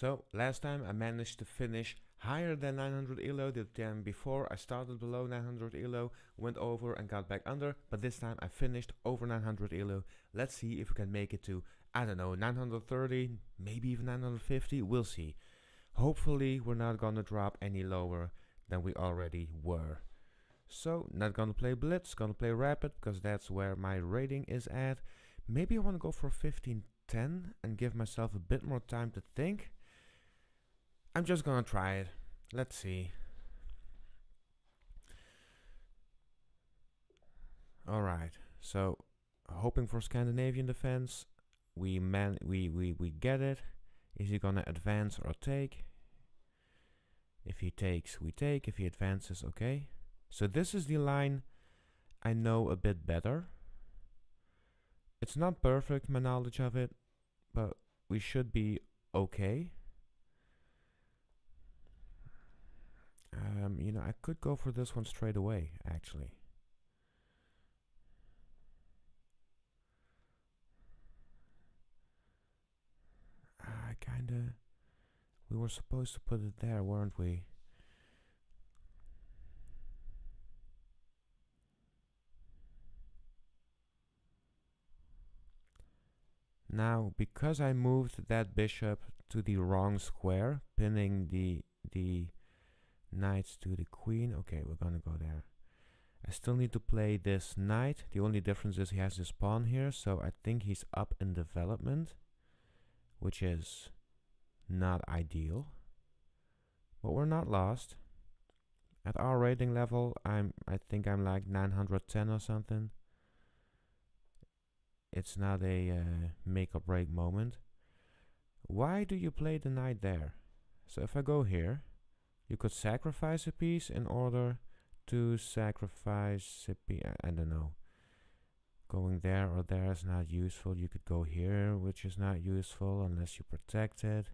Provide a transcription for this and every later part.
So last time I managed to finish higher than 900 elo. The time before I started below 900 elo, went over and got back under, but this time I finished over 900 elo. Let's see if we can make it to, I don't know, 930, maybe even 950, we'll see. Hopefully we're not gonna drop any lower than we already were. So not gonna play Blitz, gonna play Rapid, because that's where my rating is at. Maybe I wanna go for 1510 and give myself a bit more time to think. I'm just gonna try it. Let's see. Alright, so hoping for Scandinavian defense. We get it. Is he gonna advance or take? If he takes, we take. If he advances, okay. So this is the line I know a bit better. It's not perfect, my knowledge of it, but we should be okay. You know, I could go for this one straight away, actually. We were supposed to put it there, weren't we? Now, because I moved that bishop to the wrong square, pinning the knights to the queen. Okay, we're gonna go there. I still need to play this knight. The only difference is he has this pawn here, so I think he's up in development, which is not ideal. But we're not lost. At our rating level, I think I'm like 910 or something. It's not a make or break moment. Why do you play the knight there? So if I go here, you could sacrifice a piece in order to sacrifice a piece. I don't know. Going there or there is not useful. You could go here, which is not useful unless you protect it.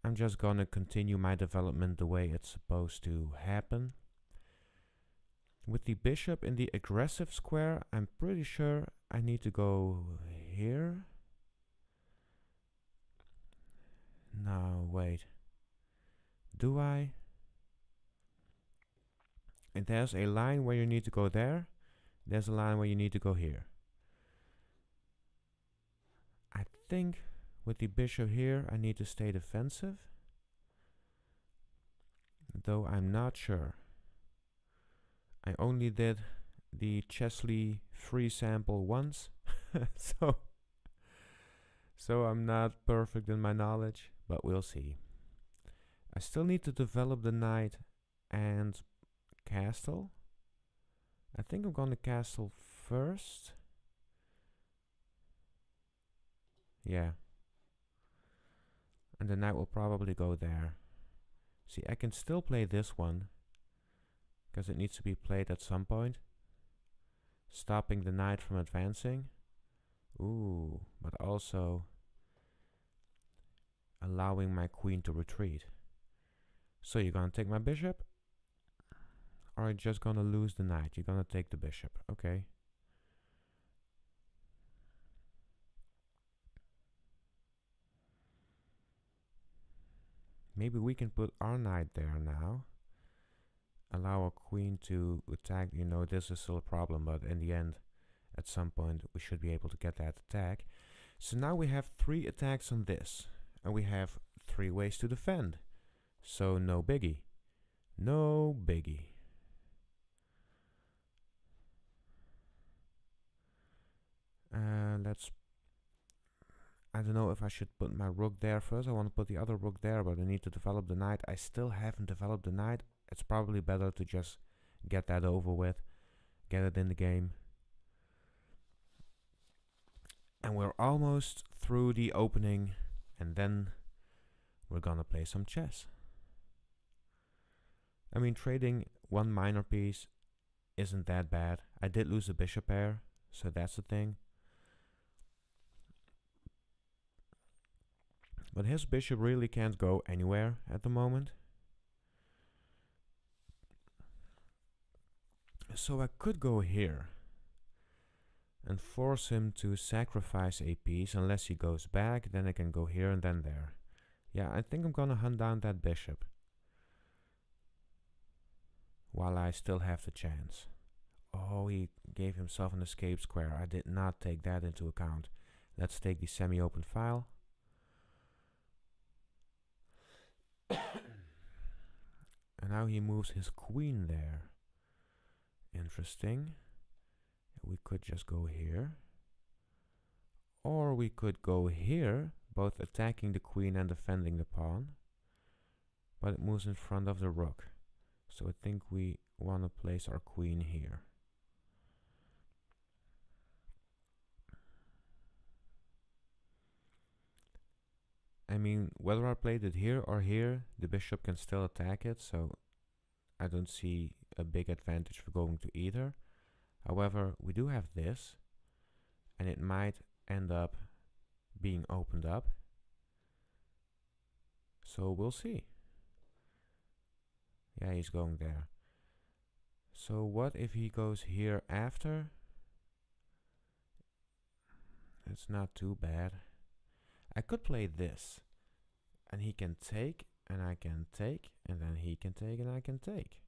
I'm just gonna continue my development the way it's supposed to happen. With the bishop in the aggressive square, I'm pretty sure I need to go here. No, wait. Do I? And there's a line where you need to go there. There's a line where you need to go here. I think with the bishop here, I need to stay defensive. Though I'm not sure. I only did the Chesley free sample once. so I'm not perfect in my knowledge, but we'll see. I still need to develop the knight and castle. I think I'm going to castle first. Yeah. And the knight will probably go there. See, I can still play this one, because it needs to be played at some point. Stopping the knight from advancing. Ooh, but also allowing my queen to retreat. So you're gonna take my bishop? Or are you just gonna lose the knight? You're gonna take the bishop, okay. Maybe we can put our knight there now. Allow our queen to attack. You know, this is still a problem, but in the end, at some point, we should be able to get that attack. So now we have 3 attacks on this, and we have 3 ways to defend. So no biggie. No biggie. I don't know if I should put my rook there first. I want to put the other rook there, but I need to develop the knight. I still haven't developed the knight. It's probably better to just get that over with. Get it in the game. And we're almost through the opening. And then we're gonna play some chess. I mean, trading one minor piece isn't that bad. I did lose a bishop pair, so that's the thing. But his bishop really can't go anywhere at the moment. So I could go here and force him to sacrifice a piece. Unless he goes back, then I can go here and then there. Yeah, I think I'm gonna hunt down that bishop while I still have the chance. Oh, he gave himself an escape square. I did not take that into account. Let's take the semi-open file. And now he moves his queen there. Interesting. We could just go here. Or we could go here, both attacking the queen and defending the pawn. But it moves in front of the rook. So I think we want to place our queen here. I mean, whether I played it here or here, the bishop can still attack it, so I don't see a big advantage for going to either. However, we do have this, and it might end up being opened up. So we'll see. Yeah, he's going there. So what if he goes here after? It's not too bad. I could play this, and he can take, and I can take, and then he can take, and I can take.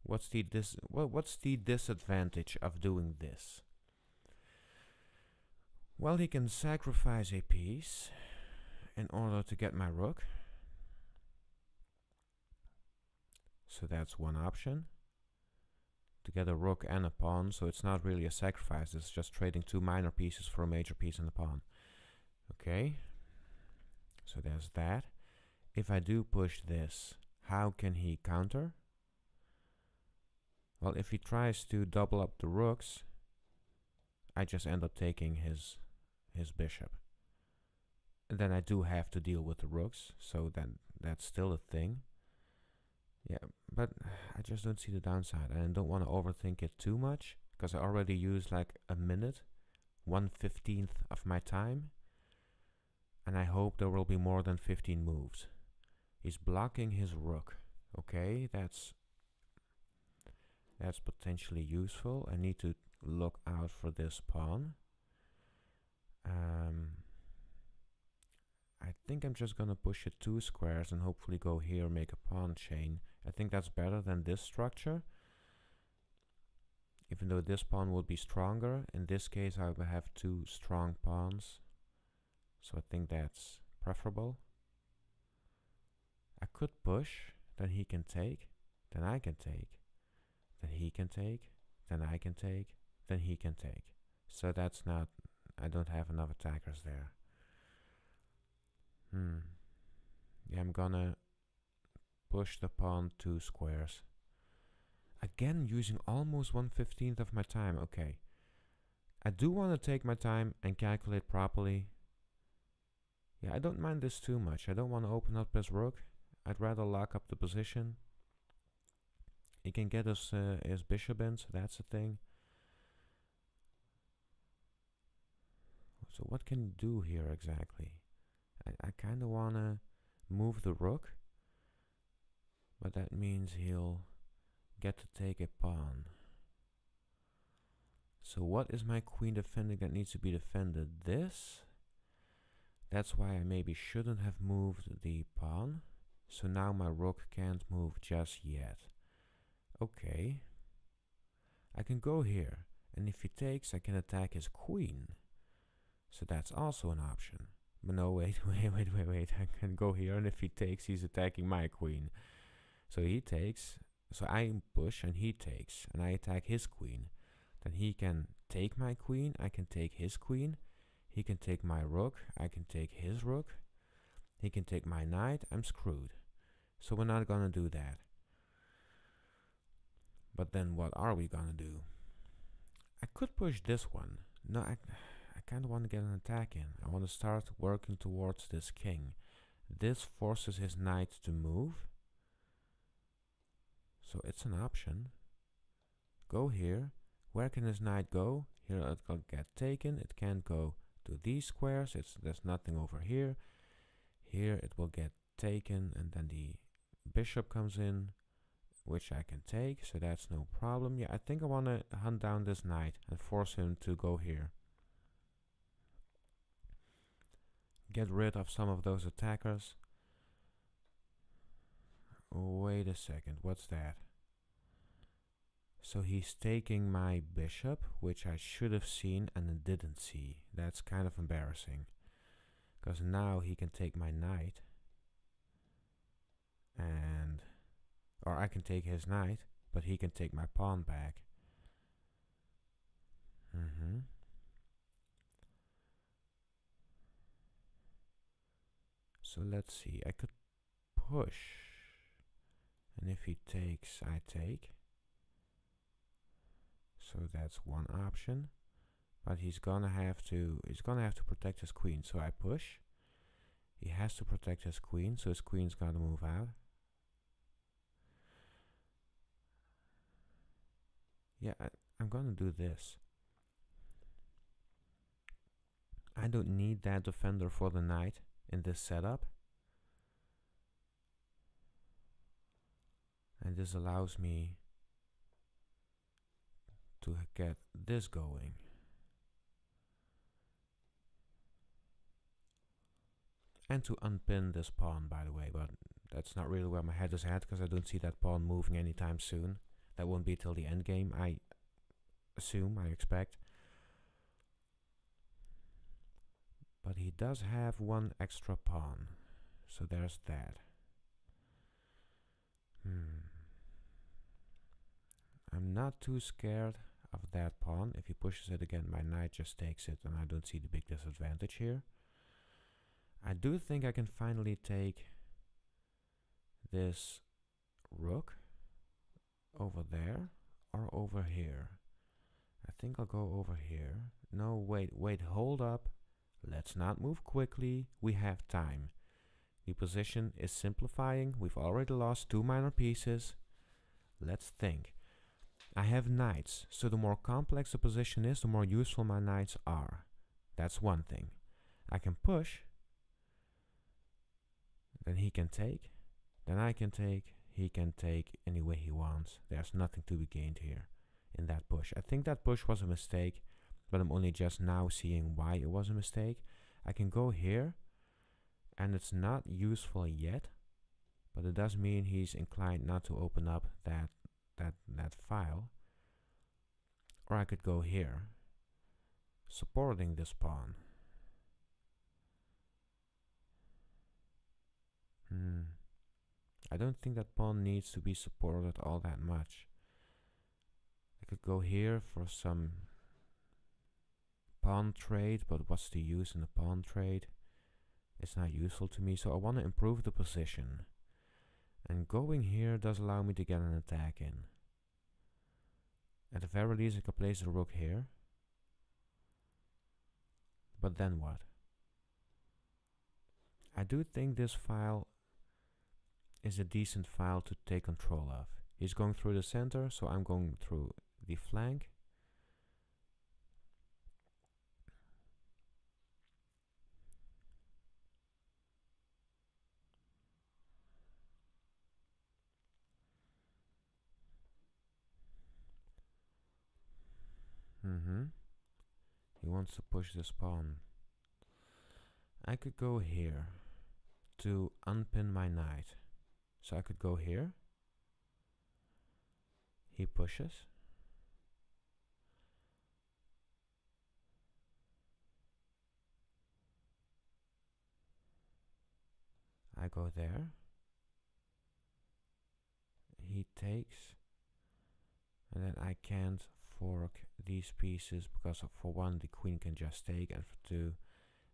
What's the disadvantage of doing this? Well, he can sacrifice a piece in order to get my rook. So that's one option. To get a rook and a pawn, so it's not really a sacrifice, it's just trading two minor pieces for a major piece and a pawn. Okay, so there's that. If I do push this, how can he counter? Well, if he tries to double up the rooks, I just end up taking his bishop. And then I do have to deal with the rooks, so then that's still a thing. Yeah, but I just don't see the downside. I don't want to overthink it too much, because I already used like a minute, 1/15 of my time. And I hope there will be more than 15 moves. He's blocking his rook. Okay, that's potentially useful. I need to look out for this pawn. I think I'm just gonna push it 2 squares and hopefully go here, make a pawn chain. I think that's better than this structure. Even though this pawn would be stronger, in this case I will have 2 strong pawns. So I think that's preferable. I could push, then he can take, then I can take, then he can take, then I can take, then he can take. So that's not, I don't have enough attackers there. Yeah, I'm gonna push the pawn 2 squares. Again, using almost 1/15 of my time. Okay. I do want to take my time and calculate properly. Yeah, I don't mind this too much. I don't want to open up his rook. I'd rather lock up the position. He can get his bishop in, so that's the thing. So what can you do here exactly? I kind of want to move the rook, but that means he'll get to take a pawn. So what is my queen defending that needs to be defended? This. That's why I maybe shouldn't have moved the pawn. So now my rook can't move just yet. Okay. I can go here, and if he takes, I can attack his queen. So that's also an option. But no, wait. I can go here, and if he takes, he's attacking my queen. So he takes, so I push, and he takes, and I attack his queen. Then he can take my queen, I can take his queen. He can take my rook, I can take his rook. He can take my knight, I'm screwed. So we're not gonna do that. But then what are we gonna do? I could push this one. No, I kind of want to get an attack in. I want to start working towards this king. This forces his knight to move. So it's an option. Go here. Where can his knight go? Here it will get taken. It can't go to these squares. There's nothing over here. Here it will get taken, and then the bishop comes in. which I can take, so that's no problem. Yeah, I think I want to hunt down this knight and force him to go here. Get rid of some of those attackers. Wait a second, what's that? So he's taking my bishop, which I should have seen and didn't see. That's kind of embarrassing. Because now he can take my knight. And... or I can take his knight, but he can take my pawn back. So let's see, I could push. And if he takes, I take. So that's one option. But he's gonna have to protect his queen. So I push. He has to protect his queen, so his queen's gotta move out. Yeah, I'm gonna do this. I don't need that defender for the knight in this setup. And this allows me to get this going. And to unpin this pawn, by the way, but that's not really where my head is at, because I don't see that pawn moving anytime soon. That won't be till the end game, I assume, I expect. But he does have one extra pawn, so there's that. I'm not too scared of that pawn. If he pushes it again, my knight just takes it, and I don't see the big disadvantage here. I do think I can finally take this rook over there or over here. I think I'll go over here. No, wait, hold up. Let's not move quickly. We have time. The position is simplifying. We've already lost 2 minor pieces. Let's think. I have knights, so the more complex the position is, the more useful my knights are. That's one thing. I can push. Then he can take. Then I can take. He can take any way he wants. There's nothing to be gained here in that push. I think that push was a mistake, but I'm only just now seeing why it was a mistake. I can go here, and it's not useful yet, but it does mean he's inclined not to open up that file. Or I could go here, supporting this pawn. I don't think that pawn needs to be supported all that much. I could go here for some pawn trade, but what's the use in the pawn trade? It's not useful to me, so I want to improve the position. And going here does allow me to get an attack in. At the very least, I could place the rook here. But then what? I do think this file is a decent file to take control of. He's going through the center, so I'm going through the flank. He wants to push this pawn. I could go here to unpin my knight. So I could go here. He pushes. I go there. He takes. And then I can't fork these pieces because for one, the queen can just take, and for two,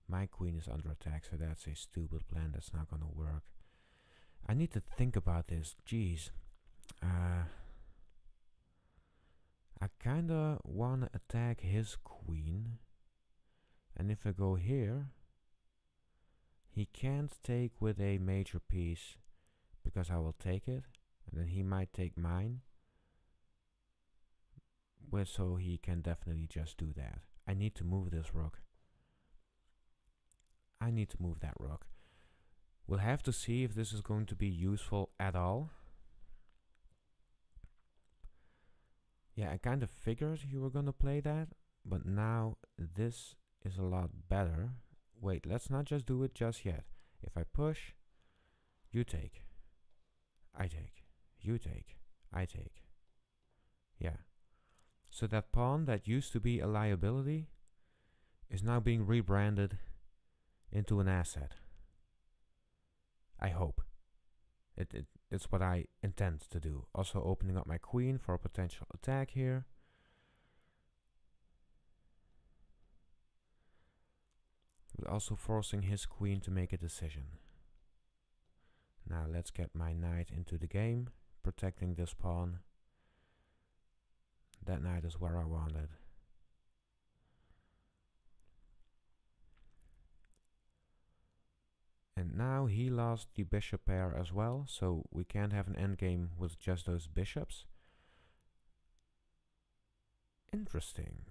my queen is under attack, so that's a stupid plan. That's not gonna work. I need to think about this. Jeez. I kinda wanna attack his queen. And if I go here, he can't take with a major piece because I will take it, and then he might take mine. So he can definitely just do that. I need to move this rook. I need to move that rook. We'll have to see if this is going to be useful at all. Yeah, I kind of figured you were gonna play that, but now this is a lot better. Wait, let's not just do it just yet. If I push, you take, I take, you take, I take. Yeah. So that pawn that used to be a liability is now being rebranded into an asset. I hope. It's what I intend to do. Also opening up my queen for a potential attack here. But also forcing his queen to make a decision. Now let's get my knight into the game, protecting this pawn. That knight is where I wanted. And now he lost the bishop pair as well, so we can't have an endgame with just those bishops. Interesting.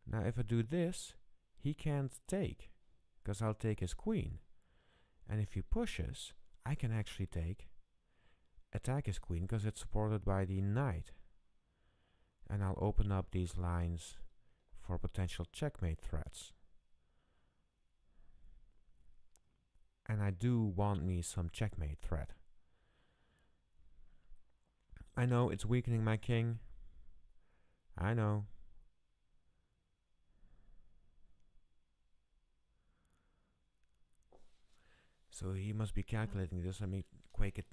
Now if I do this, he can't take, because I'll take his queen. And if he pushes, I can actually attack his queen, because it's supported by the knight. And I'll open up these lines for potential checkmate threats. And I do want me some checkmate threat. I know it's weakening my king. I know. So he must be calculating this. Let me quake it.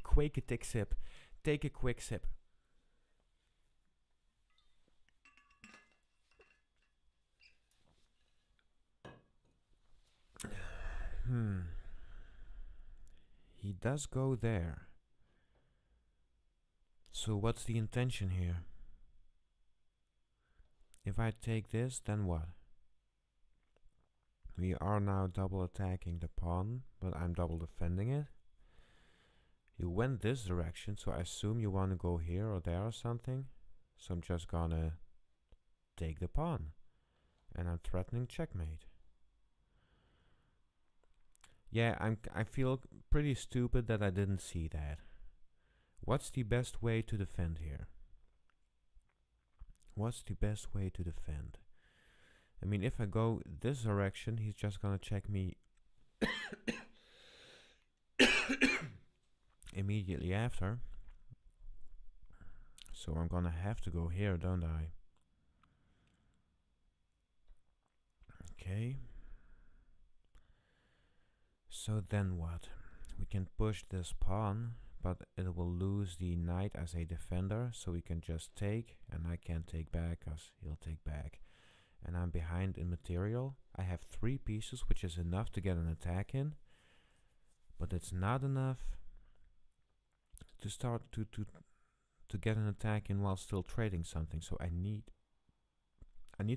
Quake a tick sip. Take a quick sip. He does go there. So what's the intention here? If I take this, then what? We are now double attacking the pawn, but I'm double defending it. You went this direction, so I assume you want to go here or there or something. So I'm just gonna take the pawn. And I'm threatening checkmate. Yeah, I feel pretty stupid that I didn't see that. What's the best way to defend here? What's the best way to defend? I mean, if I go this direction, he's just gonna check me immediately after. So I'm gonna have to go here, don't I? Okay. So then what? We can push this pawn, but it will lose the knight as a defender, so we can just take, and I can't take back because he'll take back. And I'm behind in material. I have 3 pieces, which is enough to get an attack in, but it's not enough to start to get an attack in while still trading something. So I need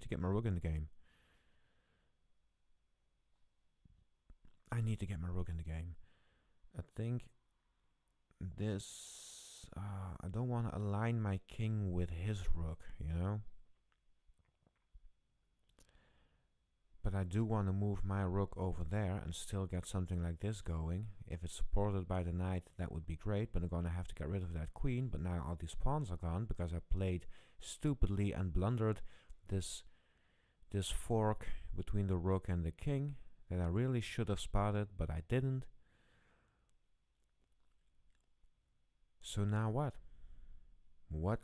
to get my rook in the game. I need to get my rook in the game. I think this... I don't want to align my king with his rook, you know? But I do want to move my rook over there and still get something like this going. If it's supported by the knight, that would be great, but I'm going to have to get rid of that queen. But now all these pawns are gone because I played stupidly and blundered this fork between the rook and the king that I really should have spotted, but I didn't. So now what? What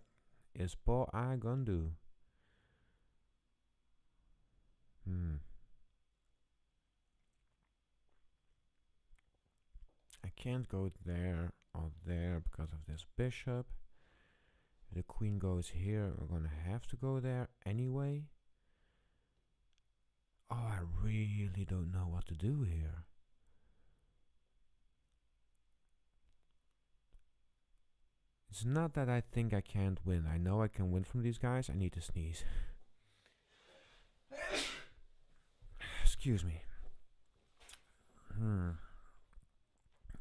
is Paul I gonna do? I can't go there or there because of this bishop. If the queen goes here, we're gonna have to go there anyway. Oh, I really don't know what to do here. It's not that I think I can't win. I know I can win from these guys. I need to sneeze. Excuse me.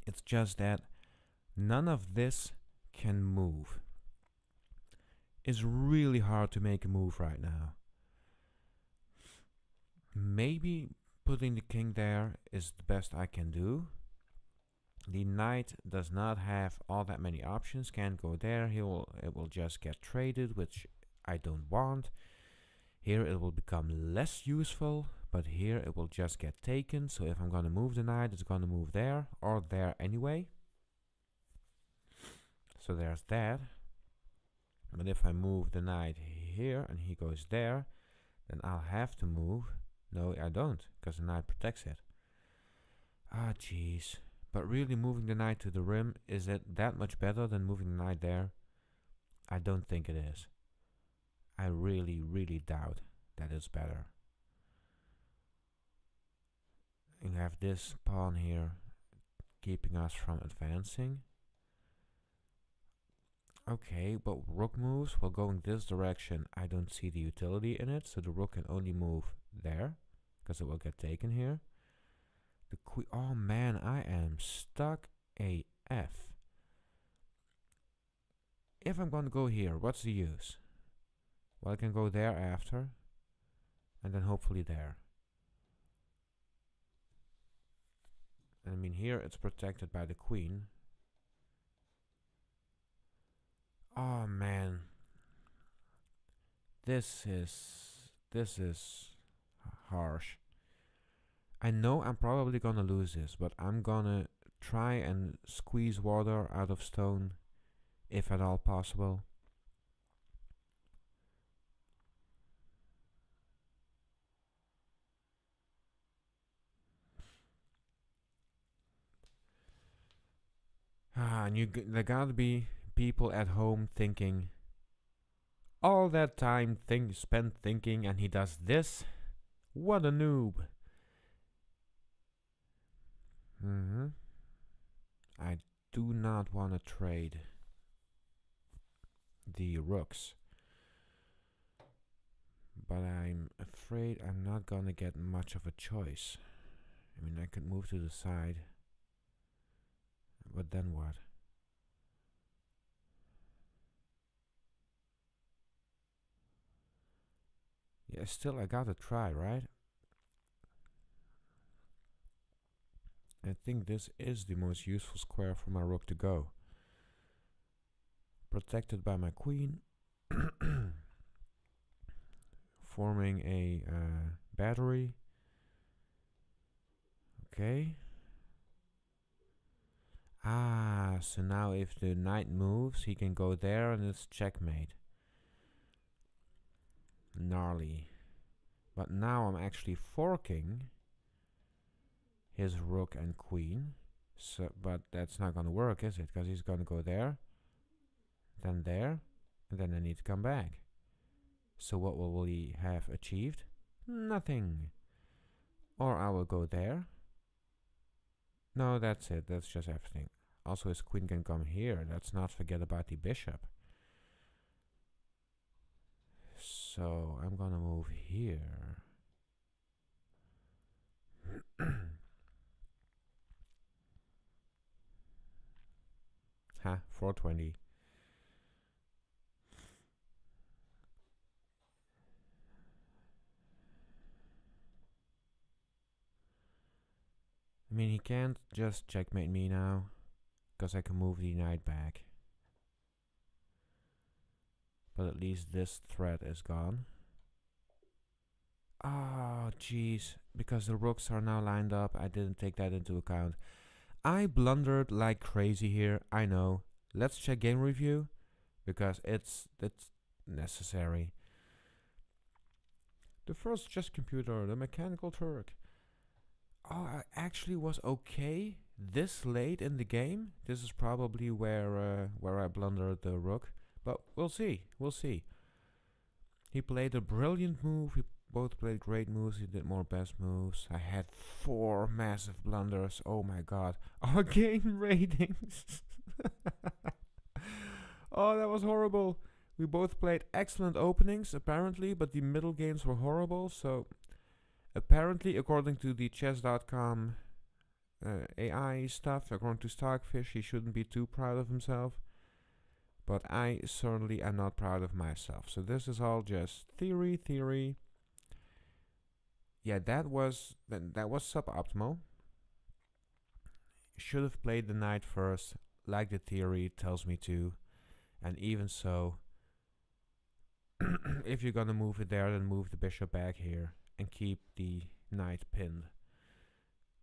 It's just that none of this can move. It's really hard to make a move right now. Maybe putting the king there is the best I can do. The knight does not have all that many options. Can't go there. It will just get traded, which I don't want. Here it will become less useful, but here it will just get taken. So if I'm gonna move the knight, it's gonna move there or there anyway. So there's that. But if I move the knight here and he goes there, then I'll have to move. No, I don't, because the knight protects it. Ah, jeez. But really, moving the knight to the rim, is it that much better than moving the knight there? I don't think it is. I really, really doubt that it's better. And you have this pawn here keeping us from advancing. Okay, but rook moves while going this direction. I don't see the utility in it, so the rook can only move there, because it will get taken here. The queen. Oh man, I am stuck AF. If I'm gonna go here, what's the use? Well, I can go there after, and then hopefully there. And I mean, here it's protected by the queen. Oh man, this is harsh. I know I'm probably gonna lose this, but I'm gonna try and squeeze water out of stone, if at all possible. And there gotta be people at home thinking, all that time spent thinking and he does this? What a noob. I do not want to trade the rooks, but I'm afraid I'm not gonna get much of a choice. I mean, I could move to the side, but then what? Yeah, still I gotta try, right? I think this is the most useful square for my rook to go. Protected by my queen. Forming a battery. Okay. Ah, so now if the knight moves, he can go there and it's checkmate. Gnarly. But now I'm actually forking his rook and queen. So, but that's not gonna work, is it? Because he's gonna go there, then there, and then I need to come back. So what will we have achieved? Nothing. Or I will go there. No, that's it. That's just everything. Also, his queen can come here. Let's not forget about the bishop. So I'm gonna move here. Ha, 420. I mean, he can't just checkmate me now, because I can move the knight back. But at least this threat is gone. Oh, jeez. Because the rooks are now lined up, I didn't take that into account. I blundered like crazy here, I know. Let's check game review, because it's necessary. The first chess computer, the Mechanical Turk. Oh, I actually was okay this late in the game. This is probably where I blundered the rook, but we'll see. We'll see. He played a brilliant move. We both played great moves. He did more best moves. I had 4 massive blunders. Oh my god. Our game ratings. Oh, that was horrible. We both played excellent openings, apparently, but the middle games were horrible. So, apparently, according to the chess.com AI stuff, according to Starkfish, he shouldn't be too proud of himself. But I certainly am not proud of myself. So this is all just theory. Yeah, that was suboptimal. Should have played the knight first, like the theory tells me to. And even so, if you're gonna move it there, then move the bishop back here and keep the knight pinned.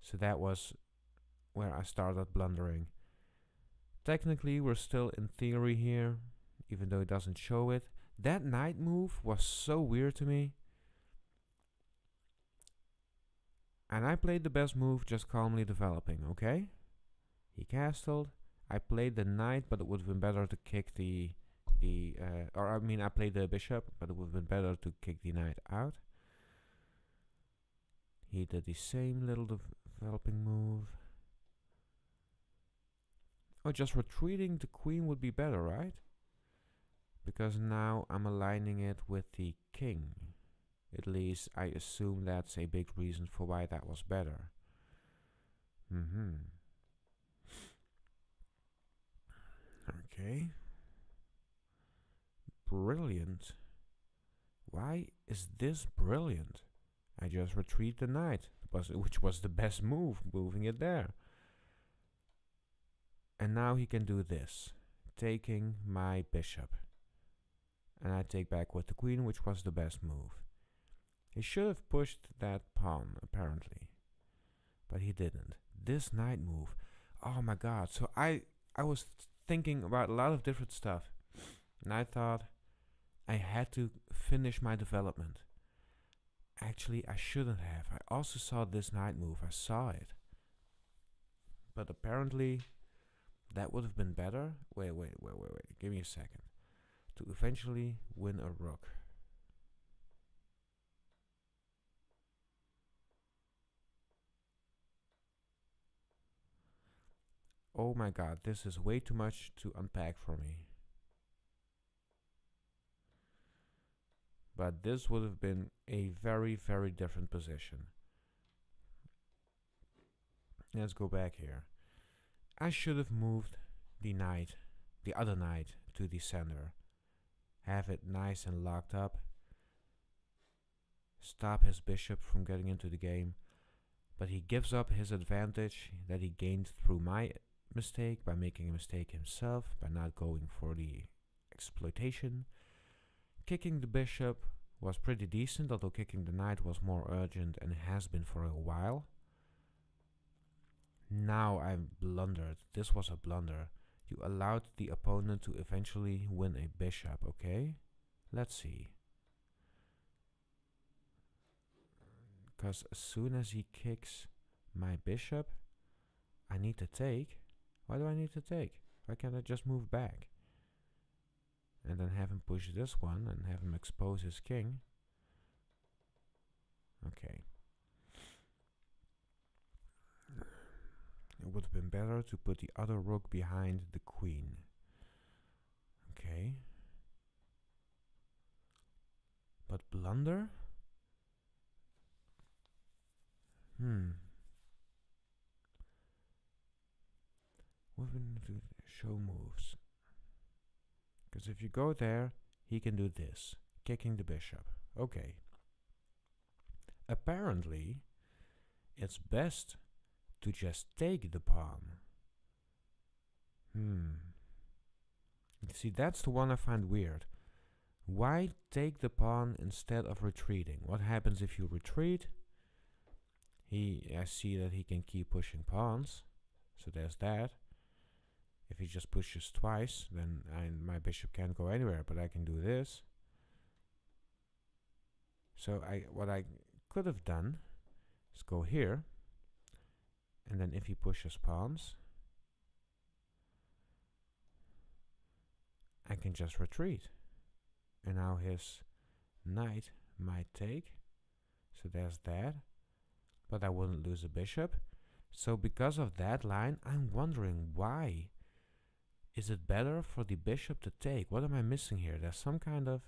So that was where I started blundering. Technically, we're still in theory here, even though it doesn't show it. That knight move was so weird to me. And I played the best move, just calmly developing, okay? He castled. I played the knight, but it would have been better to kick I played the bishop, but it would have been better to kick the knight out. He did the same little developing move. Oh, just retreating the queen would be better, right? Because now I'm aligning it with the king. At least I assume that's a big reason for why that was better. Okay. Brilliant. Why is this brilliant? I just retreat the knight, which was the best move, moving it there. And now he can do this, taking my bishop. And I take back with the queen, which was the best move. He should have pushed that pawn, apparently. But he didn't. This knight move. Oh my god. So I was thinking about a lot of different stuff. And I thought I had to finish my development. Actually, I shouldn't have. I also saw this knight move. I saw it. But apparently, that would have been better. Wait. Give me a second. To eventually win a rook. Oh my god, this is way too much to unpack for me. But this would have been a very, very different position. Let's go back here. I should have moved the knight, the other knight, to the center. Have it nice and locked up. Stop his bishop from getting into the game. But he gives up his advantage that he gained through my mistake, by making a mistake himself, by not going for the exploitation. Kicking the bishop was pretty decent, although kicking the knight was more urgent and has been for a while. Now I blundered. This was a blunder. You allowed the opponent to eventually win a bishop, okay? Let's see. Because as soon as he kicks my bishop, I need to take. Why do I need to take? Why can't I just move back? And then have him push this one and have him expose his king. Okay. It would have been better to put the other rook behind the queen. Okay. But blunder? What we need to do? Show moves. Because if you go there, he can do this. Kicking the bishop. Okay. Apparently, it's best to just take the pawn. See, that's the one I find weird. Why take the pawn instead of retreating? What happens if you retreat? I see that he can keep pushing pawns. So there's that. If he just pushes twice, then my bishop can't go anywhere, but I can do this. So what I could have done is go here, and then if he pushes pawns, I can just retreat. And now his knight might take. So there's that. But I wouldn't lose a bishop. So because of that line, I'm wondering why. Is it better for the bishop to take? What am I missing here? There's some kind of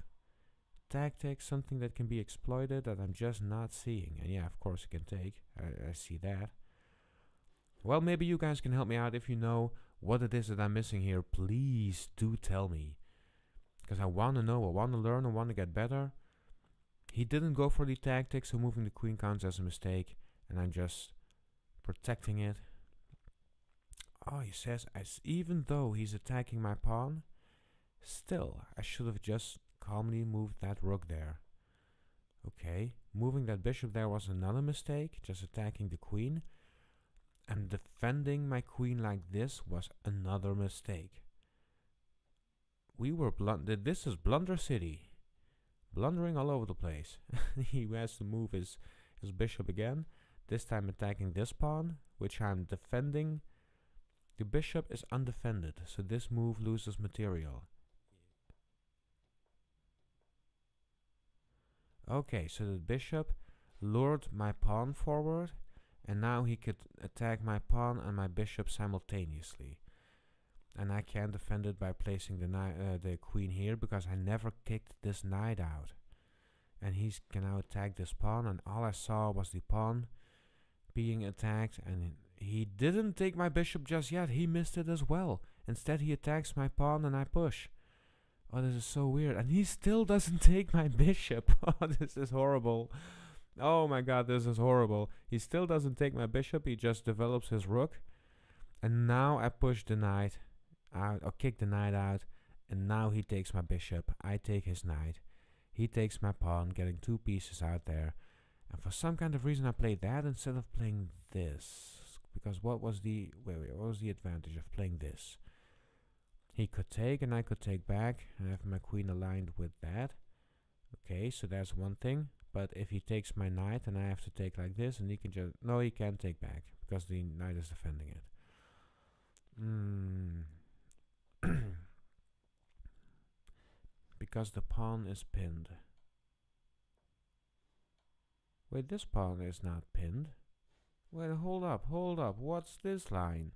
tactic, something that can be exploited that I'm just not seeing. And yeah, of course you can take. I see that. Well, maybe you guys can help me out. If you know what it is that I'm missing here, please do tell me. Because I want to know, I want to learn, I want to get better. He didn't go for the tactic, so moving the queen counts as a mistake. And I'm just protecting it. Oh, he says, even though he's attacking my pawn, still, I should have just calmly moved that rook there. Okay, moving that bishop there was another mistake, just attacking the queen. And defending my queen like this was another mistake. We were this is Blunder City. Blundering all over the place. He has to move his bishop again. This time attacking this pawn, which I'm defending. The bishop is undefended, so this move loses material. Okay, so the bishop lured my pawn forward, and now he could attack my pawn and my bishop simultaneously. And I can't defend it by placing the queen here, because I never kicked this knight out. And he can now attack this pawn, and all I saw was the pawn being attacked, and he didn't take my bishop just yet. He missed it as well. Instead, he attacks my pawn and I push. Oh, this is so weird. And he still doesn't take my bishop. Oh, this is horrible. Oh my god, this is horrible. He still doesn't take my bishop. He just develops his rook. And now I push the knight out, or kick the knight out. And now he takes my bishop. I take his knight. He takes my pawn, getting 2 pieces out there. And for some kind of reason I played that instead of playing this. Because what was the advantage of playing this? He could take and I could take back. And I have my queen aligned with that. Okay, so that's one thing. But if he takes my knight and I have to take like this, and he can just... No, he can't take back, because the knight is defending it. Because the pawn is pinned. Wait, this pawn is not pinned. Wait, hold up. What's this line?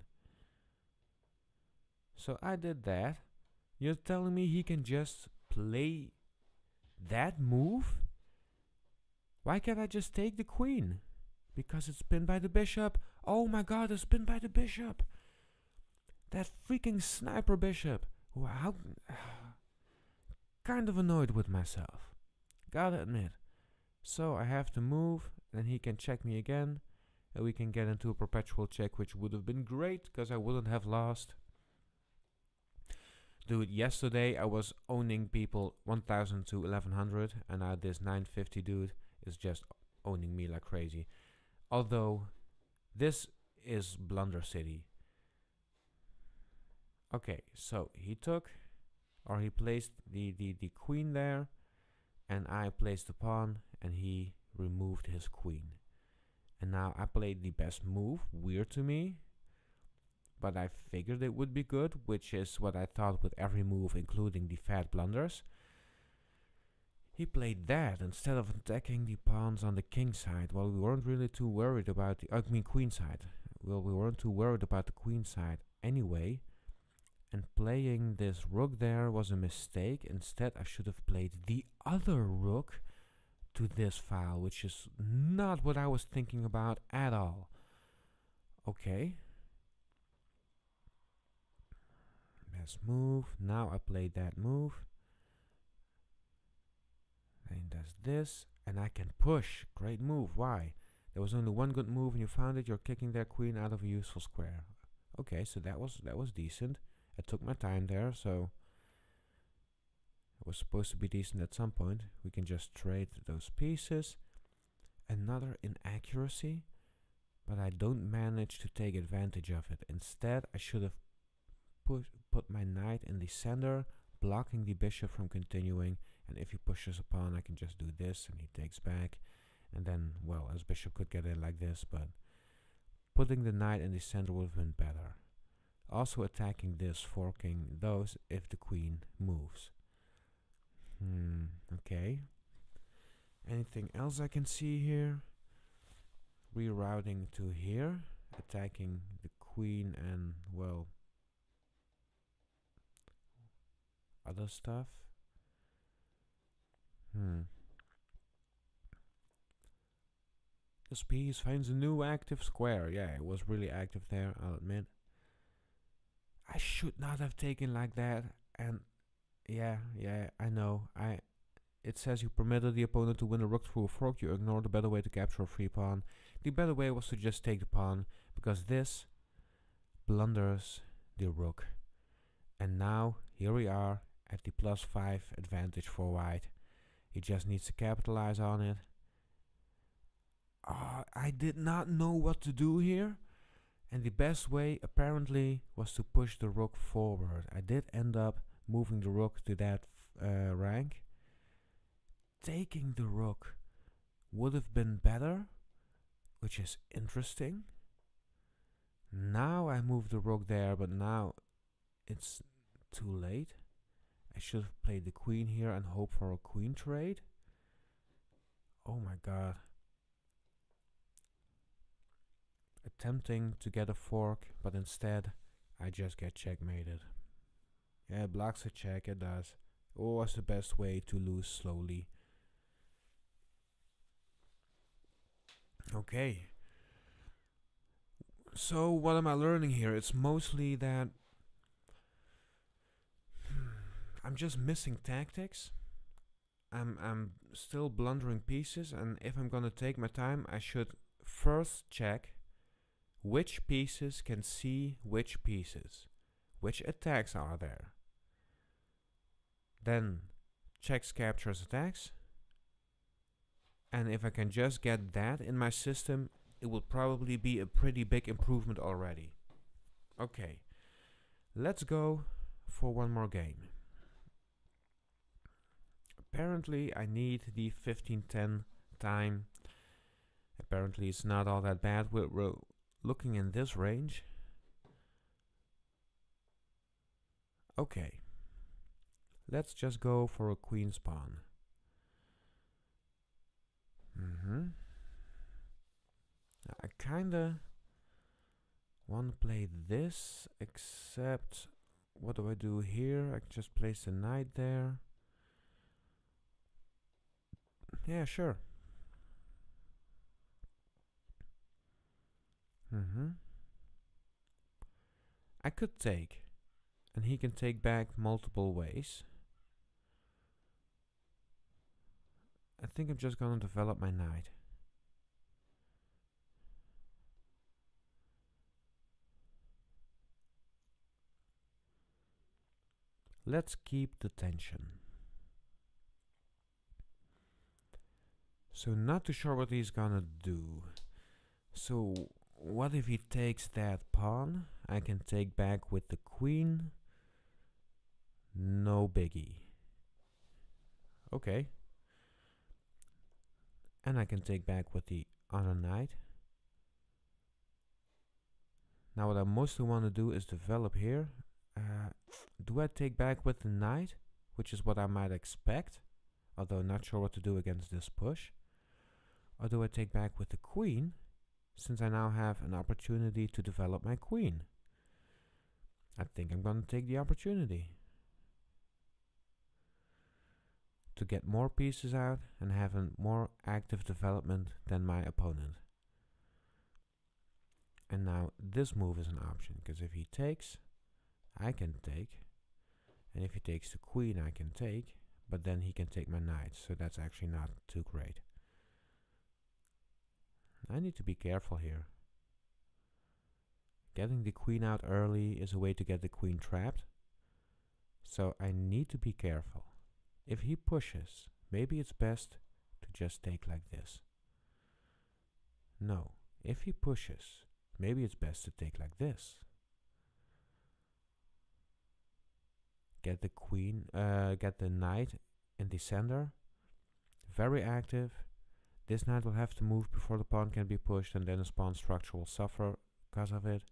So I did that. You're telling me he can just play that move? Why can't I just take the queen? Because it's pinned by the bishop. Oh my god, it's pinned by the bishop. That freaking sniper bishop. Wow. Kind of annoyed with myself. Gotta admit. So I have to move, and he can check me again. And we can get into a perpetual check, which would have been great, because I wouldn't have lost. Dude, yesterday I was owning people 1000 to 1100, and now this 950 dude is just owning me like crazy. Although, this is Blunder City. Okay, so he placed the queen there, and I placed the pawn, and he removed his queen. And now I played the best move, weird to me, but I figured it would be good, which is what I thought with every move, including the fat blunders. He played that instead of attacking the pawns on the king side. Well, we weren't really too worried about the queen side. Well, we weren't too worried about the queen side anyway. And playing this rook there was a mistake. Instead, I should have played the other rook to this file, which is not what I was thinking about at all. Okay. Best move. Now I played that move. And does this, and I can push. Great move. Why? There was only one good move, and you found it. You're kicking their queen out of a useful square. Okay, so that was decent. I took my time there, so it was supposed to be decent at some point. We can just trade those pieces. Another inaccuracy, but I don't manage to take advantage of it. Instead, I should have put my knight in the center, blocking the bishop from continuing. And if he pushes a pawn, I can just do this, and he takes back. And then, well, his bishop could get in like this, but putting the knight in the center would have been better. Also attacking this, forking those if the queen moves. Okay. Anything else I can see here? Rerouting to here, attacking the queen and, well, other stuff. This piece finds a new active square. Yeah, it was really active there, I'll admit. I should not have taken like that. And yeah, I know. It says you permitted the opponent to win a rook through a fork. You ignored the better way to capture a free pawn. The better way was to just take the pawn, because this blunders the rook. And now, here we are at the +5 advantage for white. He just needs to capitalize on it. I did not know what to do here. And the best way, apparently, was to push the rook forward. I did end up moving the rook to that rank. Taking the rook would have been better, which is interesting. Now I move the rook there, but now it's too late. I should have played the queen here and hope for a queen trade. Oh my god. Attempting to get a fork, but instead I just get checkmated. Yeah, it blocks a check, it does. Oh, what's the best way to lose slowly? Okay. So what am I learning here? It's mostly that I'm just missing tactics. I'm still blundering pieces, and if I'm gonna take my time, I should first check which pieces can see which pieces, which attacks are there. Then checks, captures, attacks. And if I can just get that in my system, it will probably be a pretty big improvement already. Okay, let's go for one more game. Apparently I need the 15-10 time. Apparently it's not all that bad. We're looking in this range. Okay, let's just go for a queen's pawn. I kinda want to play this, except what do I do here? I can just place the knight there. Yeah, sure. I could take, and he can take back multiple ways. I think I'm just gonna develop my knight. Let's keep the tension. So not too sure what he's gonna do. So what if he takes that pawn? I can take back with the queen. No biggie. Okay. And I can take back with the other knight. Now what I mostly want to do is develop here. Do I take back with the knight, which is what I might expect, although not sure what to do against this push? Or do I take back with the queen, since I now have an opportunity to develop my queen? I think I'm going to take the opportunity to get more pieces out and have a more active development than my opponent. And now this move is an option, because if he takes, I can take, and if he takes the queen I can take, but then he can take my knight, so that's actually not too great. I need to be careful here. Getting the queen out early is a way to get the queen trapped, so I need to be careful. If he pushes, maybe it's best to just take like this. No, if he pushes, maybe it's best to take like this. Get the queen, get the knight in the center. Very active. This knight will have to move before the pawn can be pushed, and then his pawn structure will suffer because of it.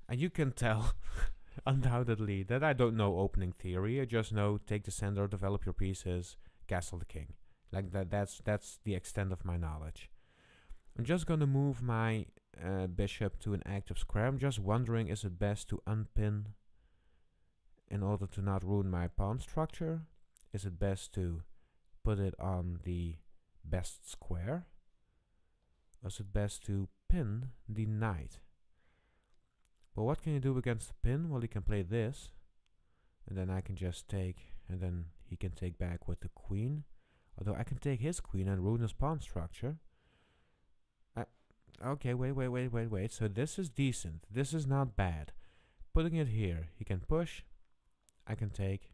And you can tell, undoubtedly, that I don't know opening theory. I just know take the center, develop your pieces, castle the king. Like that's the extent of my knowledge. I'm just gonna move my bishop to an active square. I'm just wondering, is it best to unpin in order to not ruin my pawn structure? Is it best to put it on the best square? Or is it best to pin the knight? Well, what can you do against the pin? Well, he can play this, and then I can just take, and then he can take back with the queen. Although I can take his queen and ruin his pawn structure. Okay, wait. So this is decent. This is not bad. Putting it here, he can push. I can take.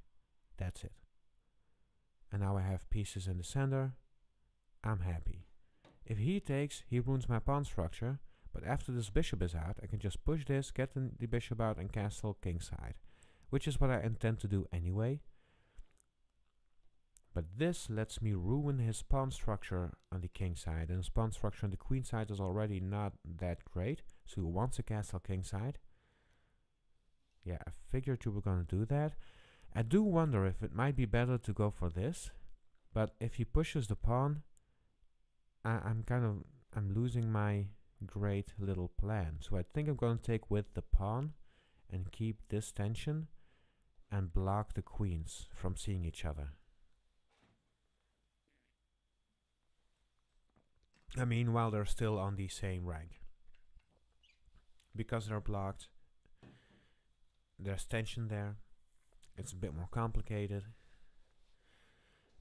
That's it. And now I have pieces in the center. I'm happy. If he takes, he ruins my pawn structure. But after this bishop is out, I can just push this, get the bishop out, and castle kingside. Which is what I intend to do anyway. But this lets me ruin his pawn structure on the king side. And his pawn structure on the queen side is already not that great. So he wants a castle king side. Yeah, I figured you were going to do that. I do wonder if it might be better to go for this. But if he pushes the pawn, I'm losing my great little plan. So I think I'm going to take with the pawn and keep this tension and block the queens from seeing each other. I mean, while they're still on the same rank. Because they're blocked, there's tension there. It's a bit more complicated.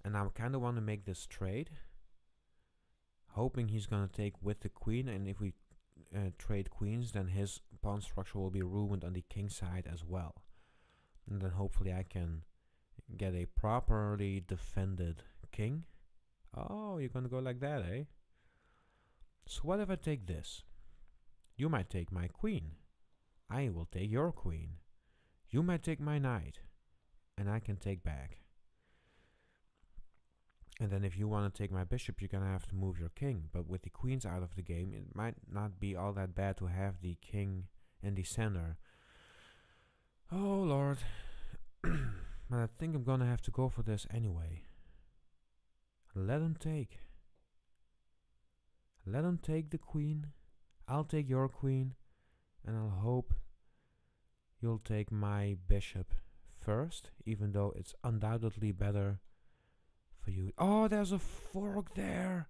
And I kind of want to make this trade. Hoping he's going to take with the queen. And if we trade queens, then his pawn structure will be ruined on the king side as well. And then hopefully I can get a properly defended king. Oh, you're going to go like that, eh? So what if I take this? You might take my queen. I will take your queen. You might take my knight. And I can take back. And then if you want to take my bishop, you're going to have to move your king. But with the queens out of the game, it might not be all that bad to have the king in the center. Oh, Lord. But I think I'm going to have to go for this anyway. Let him take. Let him take the queen. I'll take your queen. And I'll hope you'll take my bishop first. Even though it's undoubtedly better for you. Oh, there's a fork there.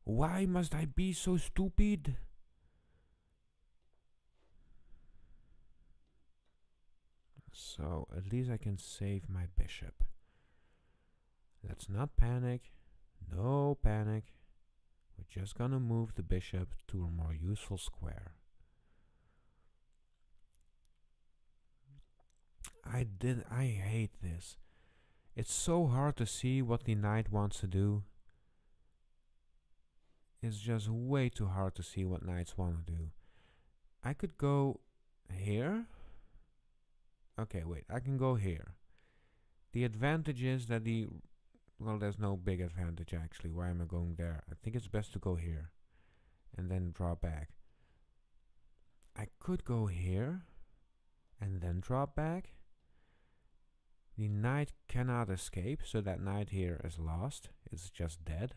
Why must I be so stupid? So at least I can save my bishop. Let's not panic. No panic. We're just gonna move the bishop to a more useful square. I hate this. It's so hard to see what the knight wants to do. It's just way too hard to see what knights want to do. I could go here. Okay, wait, I can go here. The advantage is that well, there's no big advantage actually. Why am I going there? I think it's best to go here and then draw back. I could go here and then drop back. The knight cannot escape, so that knight here is lost. It's just dead.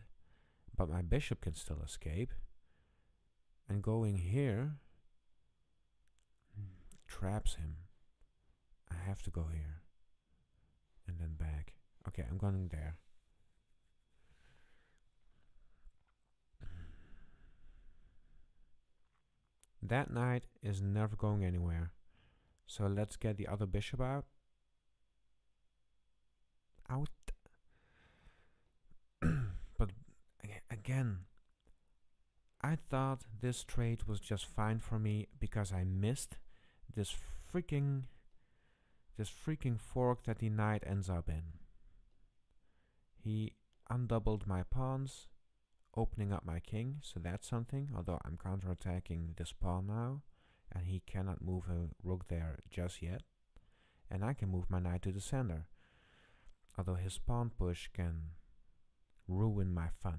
But my bishop can still escape. And going here traps him. I have to go here. And then back. Okay, I'm going there. That knight is never going anywhere. So let's get the other bishop out. Out. But again, I thought this trade was just fine for me because I missed this freaking fork that the knight ends up in. He undoubled my pawns, opening up my king, so that's something, although I'm counterattacking this pawn now, and he cannot move a rook there just yet. And I can move my knight to the center, although his pawn push can ruin my fun.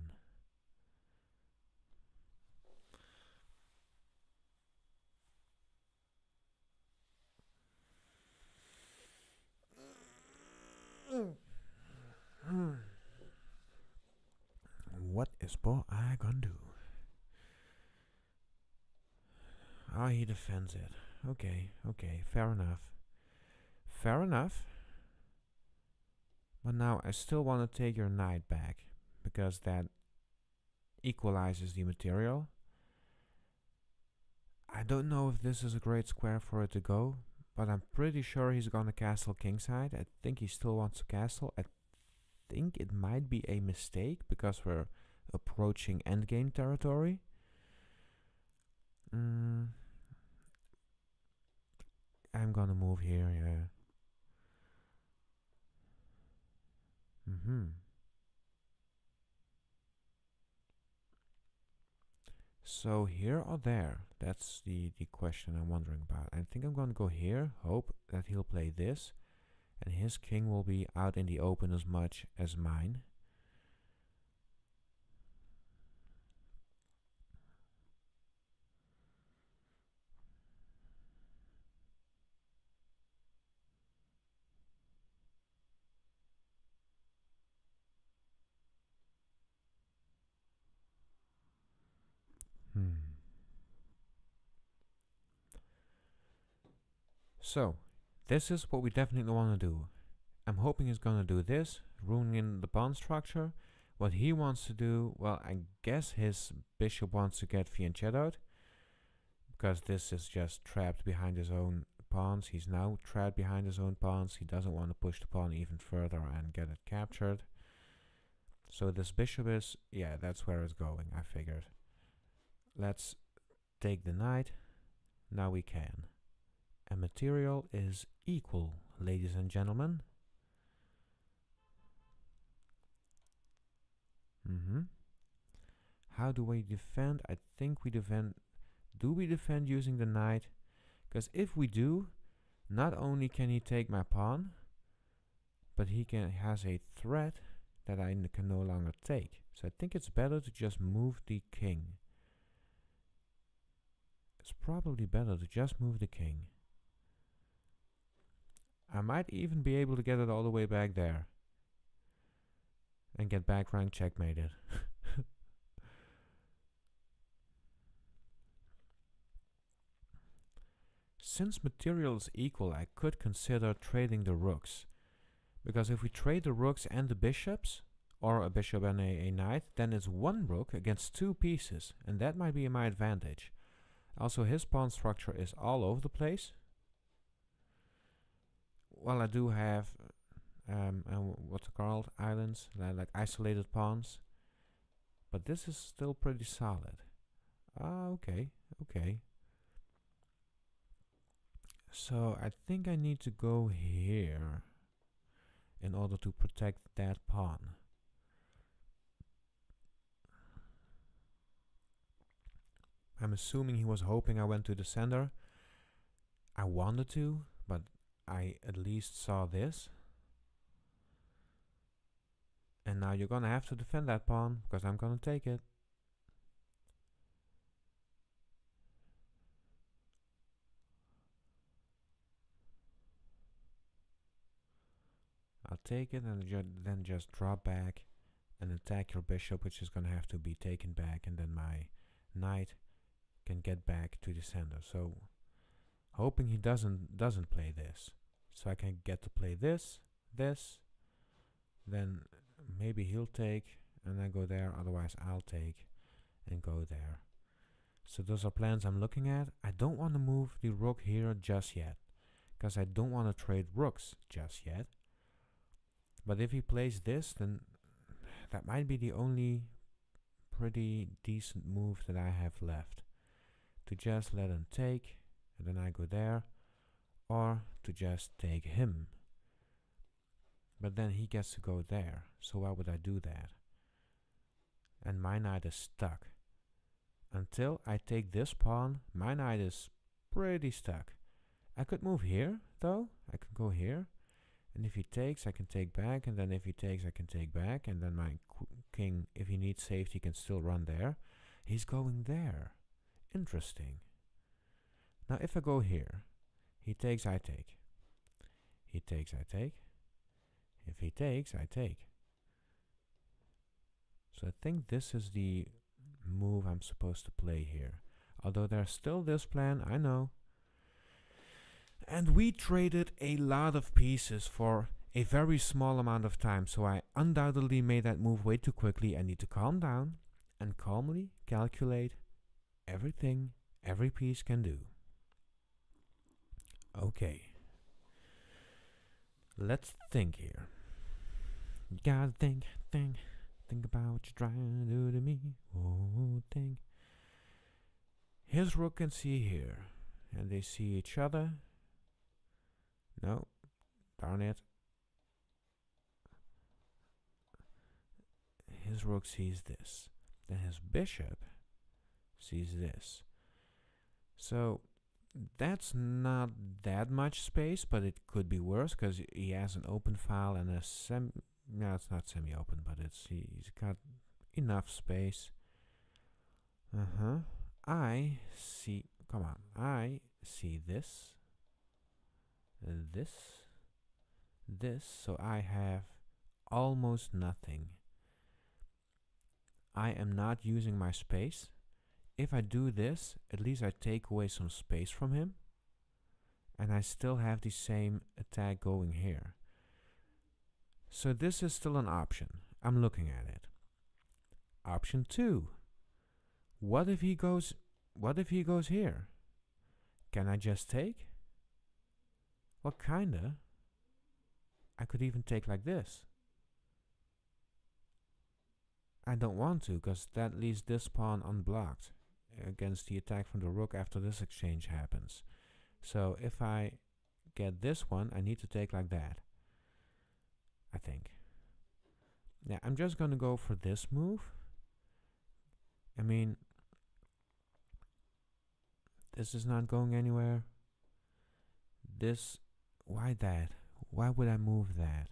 What is Bo I gonna do? Oh, he defends it. Okay, fair enough. Fair enough. But now I still want to take your knight back, because that equalizes the material. I don't know if this is a great square for it to go, but I'm pretty sure he's gonna castle kingside. I think he still wants to castle. I think it might be a mistake, because we're approaching endgame territory. Mm, I'm gonna move here, yeah. So here or there? That's the question I'm wondering about. I think I'm gonna go here, hope that he'll play this, and his king will be out in the open as much as mine. Hmm. So, this is what we definitely want to do. I'm hoping he's gonna do this, ruining the pawn structure. What he wants to do, well, I guess his bishop wants to get fianchettoed, because this is just trapped behind his own pawns. He's now trapped behind his own pawns. He doesn't want to push the pawn even further and get it captured. So this bishop is, yeah, that's where it's going, I figured. Let's take the knight. Now we can. And material is equal, ladies and gentlemen. How do we defend? I think we defend. Do we defend using the knight? Because if we do, not only can he take my pawn, but he has a threat that I can no longer take. So I think it's better to just move the king. It's probably better to just move the king. I might even be able to get it all the way back there. And get back rank checkmated. Since material is equal, I could consider trading the rooks. Because if we trade the rooks and the bishops, or a bishop and a knight, then it's one rook against two pieces, and that might be my advantage. Also, his pawn structure is all over the place. Well, I do have, what's it called, islands, like isolated pawns. But this is still pretty solid. Okay. So I think I need to go here in order to protect that pawn. I'm assuming he was hoping I went to the center. I wanted to, but I at least saw this. And now you're gonna have to defend that pawn, because I'm gonna take it. I'll take it and then just drop back and attack your bishop, which is gonna have to be taken back, and then my knight can get back to the center. So hoping he doesn't play this, so I can get to play this, then maybe he'll take and I go there, otherwise I'll take and go there. So those are plans I'm looking at. I don't want to move the rook here just yet, because I don't want to trade rooks just yet. But if he plays this, then that might be the only pretty decent move that I have left. To just let him take, and then I go there, or to just take him. But then he gets to go there, so why would I do that? And my knight is stuck. Until I take this pawn, my knight is pretty stuck. I could move here, though. I could go here. And if he takes, I can take back. And then if he takes, I can take back. And then my king, if he needs safety, can still run there. He's going there. Interesting. Now if I go here, he takes, I take. He takes, I take. If he takes, I take. So I think this is the move I'm supposed to play here. Although there's still this plan, I know. And we traded a lot of pieces for a very small amount of time, so I undoubtedly made that move way too quickly. I need to calm down and calmly calculate everything every piece can do. Okay. Let's think here. You gotta think about what you're trying to do to me. Oh, think. His rook can see here. And they see each other. No. Darn it. His rook sees this. Then his bishop sees this. So that's not that much space, but it could be worse because he has an open file and a no, it's not semi-open, but he's got enough space. I see. Come on. I see this. This. So I have almost nothing. I am not using my space. If I do this, at least I take away some space from him. And I still have the same attack going here. So this is still an option. I'm looking at it. Option 2. What if he goes here? Can I just take? Well, kinda. I could even take like this. I don't want to, because that leaves this pawn unblocked against the attack from the rook after this exchange happens. So if I get this one, I need to take like that, I think. Yeah, I'm just gonna go for this move. I mean, this is not going anywhere. This, why that? Why would I move that?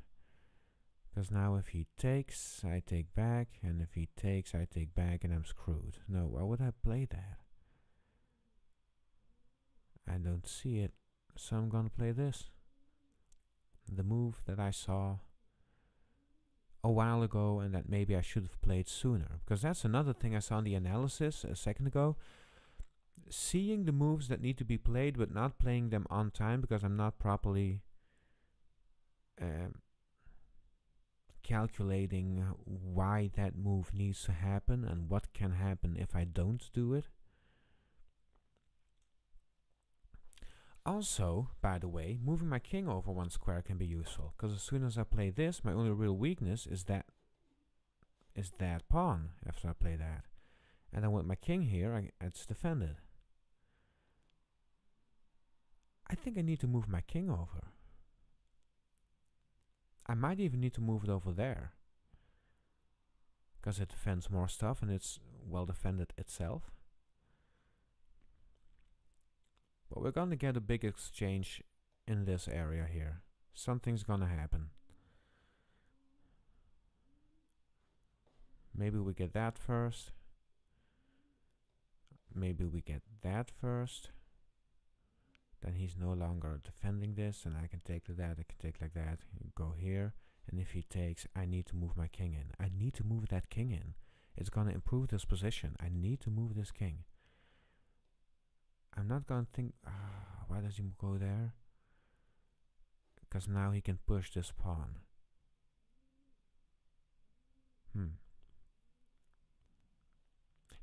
Because now if he takes, I take back, and if he takes, I take back, and I'm screwed. No, why would I play that? I don't see it, so I'm gonna play this. The move that I saw a while ago and that maybe I should have played sooner. Because that's another thing I saw in the analysis a second ago. Seeing the moves that need to be played but not playing them on time because I'm not properly calculating why that move needs to happen and what can happen if I don't do it. Also, by the way, moving my king over one square can be useful, because as soon as I play this, my only real weakness is that pawn after I play that. And then with my king here, it's defended. I think I need to move my king over. I might even need to move it over there, because it defends more stuff and it's well defended itself. But we're gonna get a big exchange in this area here. Something's gonna happen. Maybe we get that first. Maybe we get that first. Then he's no longer defending this, and I can take like that, I can take like that, go here. And if he takes, I need to move my king in. I need to move that king in. It's gonna improve this position. I need to move this king. I'm not gonna think, why does he go there? Because now he can push this pawn.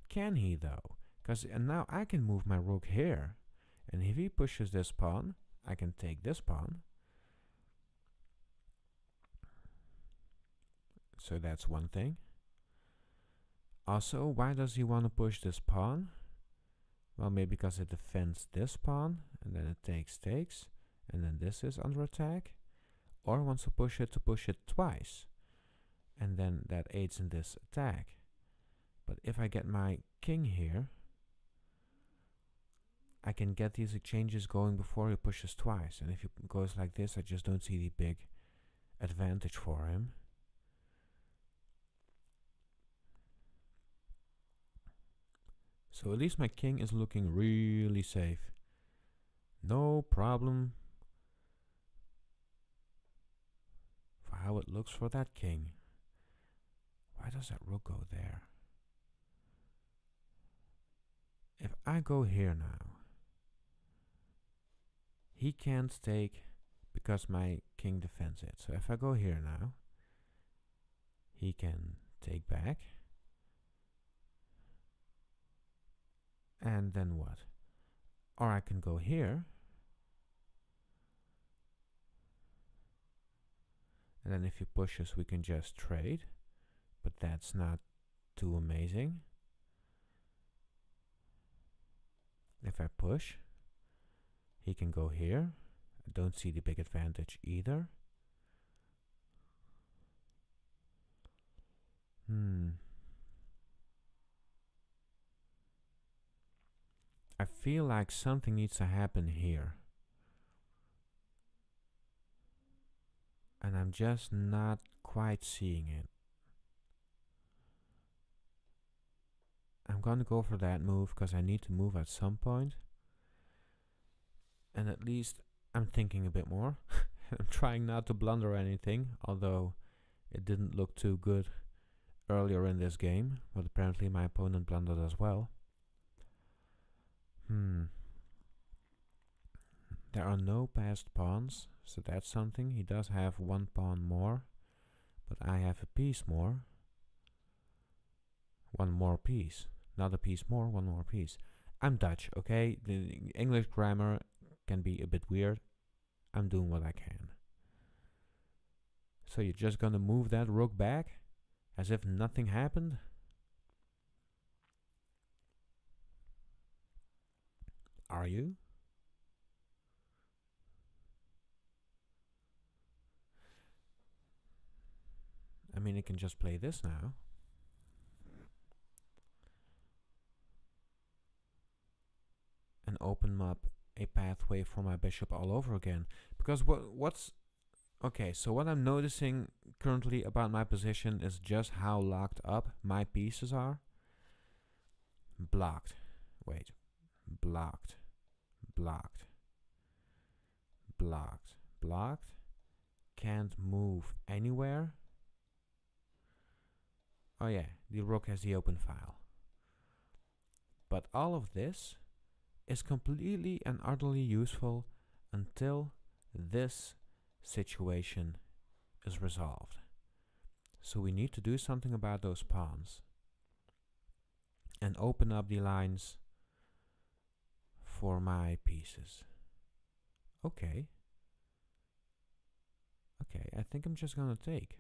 Can he though? Because now I can move my rook here. And if he pushes this pawn, I can take this pawn. So that's one thing. Also, why does he want to push this pawn? Well, maybe because it defends this pawn, and then it takes, and then this is under attack. Or wants to push it twice. And then that aids in this attack. But if I get my king here, I can get these exchanges going before he pushes twice. And if he goes like this, I just don't see the big advantage for him. So at least my king is looking really safe. No problem for how it looks for that king. Why does that rook go there? If I go here now, he can't take because my king defends it. So if I go here now, he can take back. And then what? Or I can go here. And then if he pushes, we can just trade. But that's not too amazing. If I push, he can go here. I don't see the big advantage either. I feel like something needs to happen here. And I'm just not quite seeing it. I'm gonna go for that move because I need to move at some point. And at least I'm thinking a bit more. I'm trying not to blunder anything, although it didn't look too good earlier in this game, but apparently my opponent blundered as well. There are no passed pawns, so that's something. He does have one pawn more, but I have a piece more. One more piece. Not a piece more, one more piece. I'm Dutch, okay? The English grammar can be a bit weird. I'm doing what I can. So you're just gonna move that rook back as if nothing happened? Are you? I mean, I can just play this now. And open up a pathway for my bishop all over again. Because what's... Okay, so what I'm noticing currently about my position is just how locked up my pieces are. Blocked. Wait. Blocked. Blocked. Blocked. Blocked. Can't move anywhere. Oh yeah, the rook has the open file. But all of this is completely and utterly useful until this situation is resolved. So we need to do something about those pawns and open up the lines for my pieces. Okay. Okay, I think I'm just gonna take.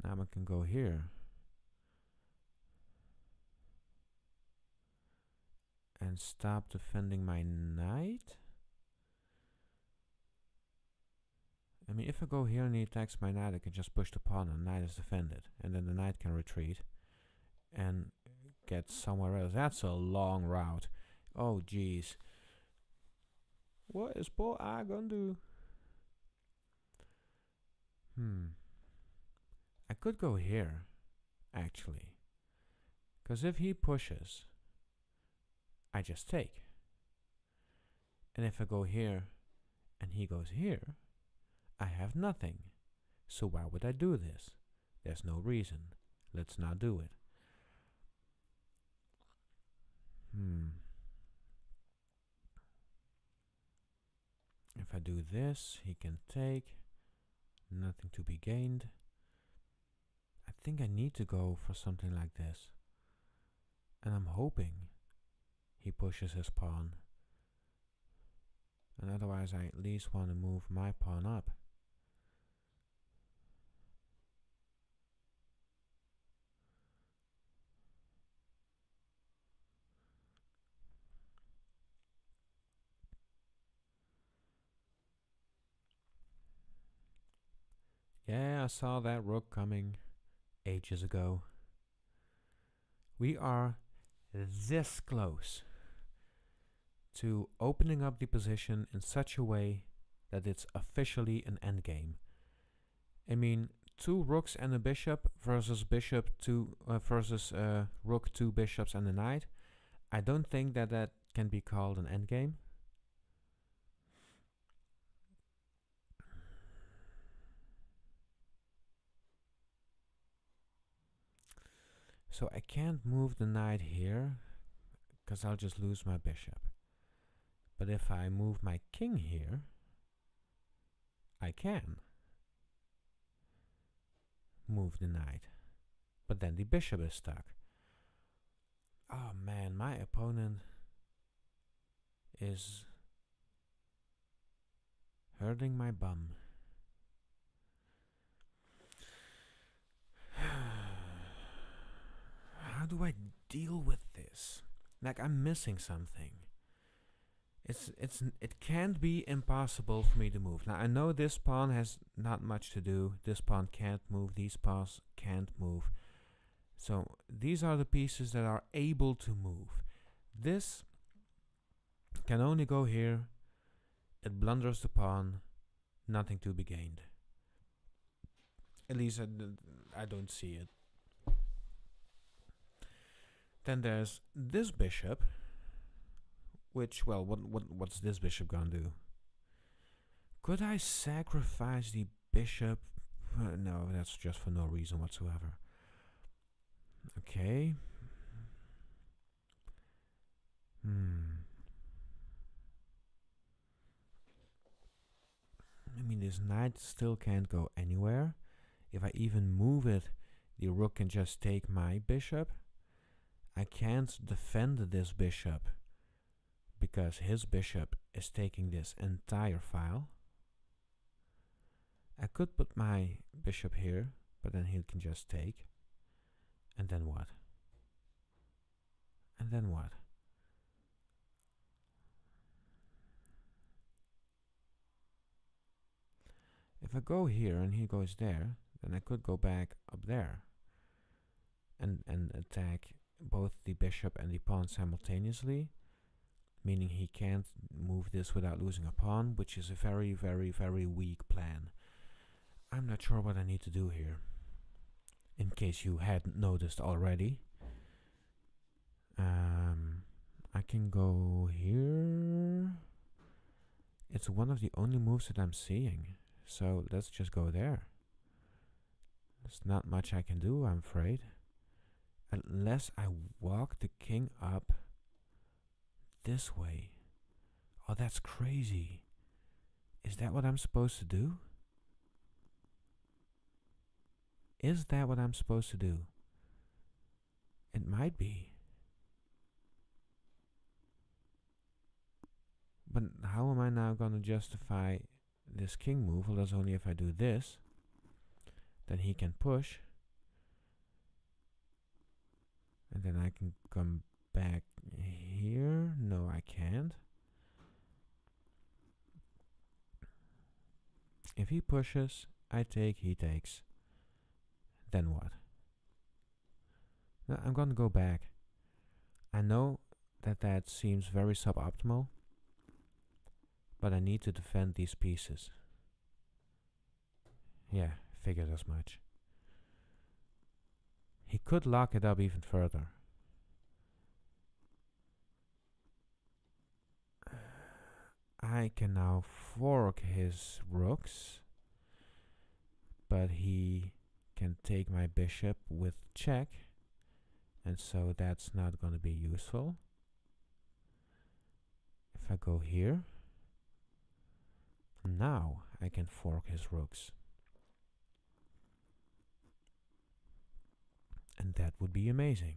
Now I can go here and stop defending my knight. I mean, if I go here and he attacks my knight, I can just push the pawn and the knight is defended. And then the knight can retreat and get somewhere else. That's a long route. Oh, jeez. What is poor I gonna do? I could go here, actually. Because if he pushes, I just take. And if I go here and he goes here, I have nothing. So why would I do this? There's no reason. Let's not do it. If I do this, he can take. Nothing to be gained. I think I need to go for something like this. And I'm hoping he pushes his pawn. And otherwise I at least want to move my pawn up. Yeah, I saw that rook coming ages ago. We are this close to opening up the position in such a way that it's officially an endgame. I mean, 2 rooks and a bishop versus rook, 2 bishops and a knight. I don't think that that can be called an endgame. So I can't move the knight here, because I'll just lose my bishop. But if I move my king here, I can move the knight. But then the bishop is stuck. Oh man, my opponent is hurting my bum. How do I deal with this? Like, I'm missing something. It can't be impossible for me to move. Now I know this pawn has not much to do. This pawn can't move. These pawns can't move. So these are the pieces that are able to move. This can only go here. It blunders the pawn. Nothing to be gained. At least I don't see it. Then there's this bishop. Which, well, what's this bishop gonna do? Could I sacrifice the bishop? No, that's just for no reason whatsoever. Okay. I mean, this knight still can't go anywhere. If I even move it, the rook can just take my bishop. I can't defend this bishop because his bishop is taking this entire file. I could put my bishop here, but then he can just take. And then what? And then what? If I go here and he goes there, then I could go back up there and attack both the bishop and the pawn simultaneously, meaning he can't move this without losing a pawn, which is a very, very, very weak plan. I'm not sure what I need to do here, in case you hadn't noticed already. I can go here. It's one of the only moves that I'm seeing, so let's just go there. There's not much I can do, I'm afraid. Unless I walk the king up this way. Oh, that's crazy. Is that what I'm supposed to do? Is that what I'm supposed to do? It might be. But how am I now going to justify this king move? Well, that's only if I do this. Then he can push. And then I can come back here. No, I can't. If he pushes, I take, he takes. Then what? No, I'm gonna go back. I know that seems very suboptimal, but I need to defend these pieces. Yeah, figured as much. He could lock it up even further. I can now fork his rooks, but he can take my bishop with check, and so that's not going to be useful. If I go here, now I can fork his rooks. And that would be amazing.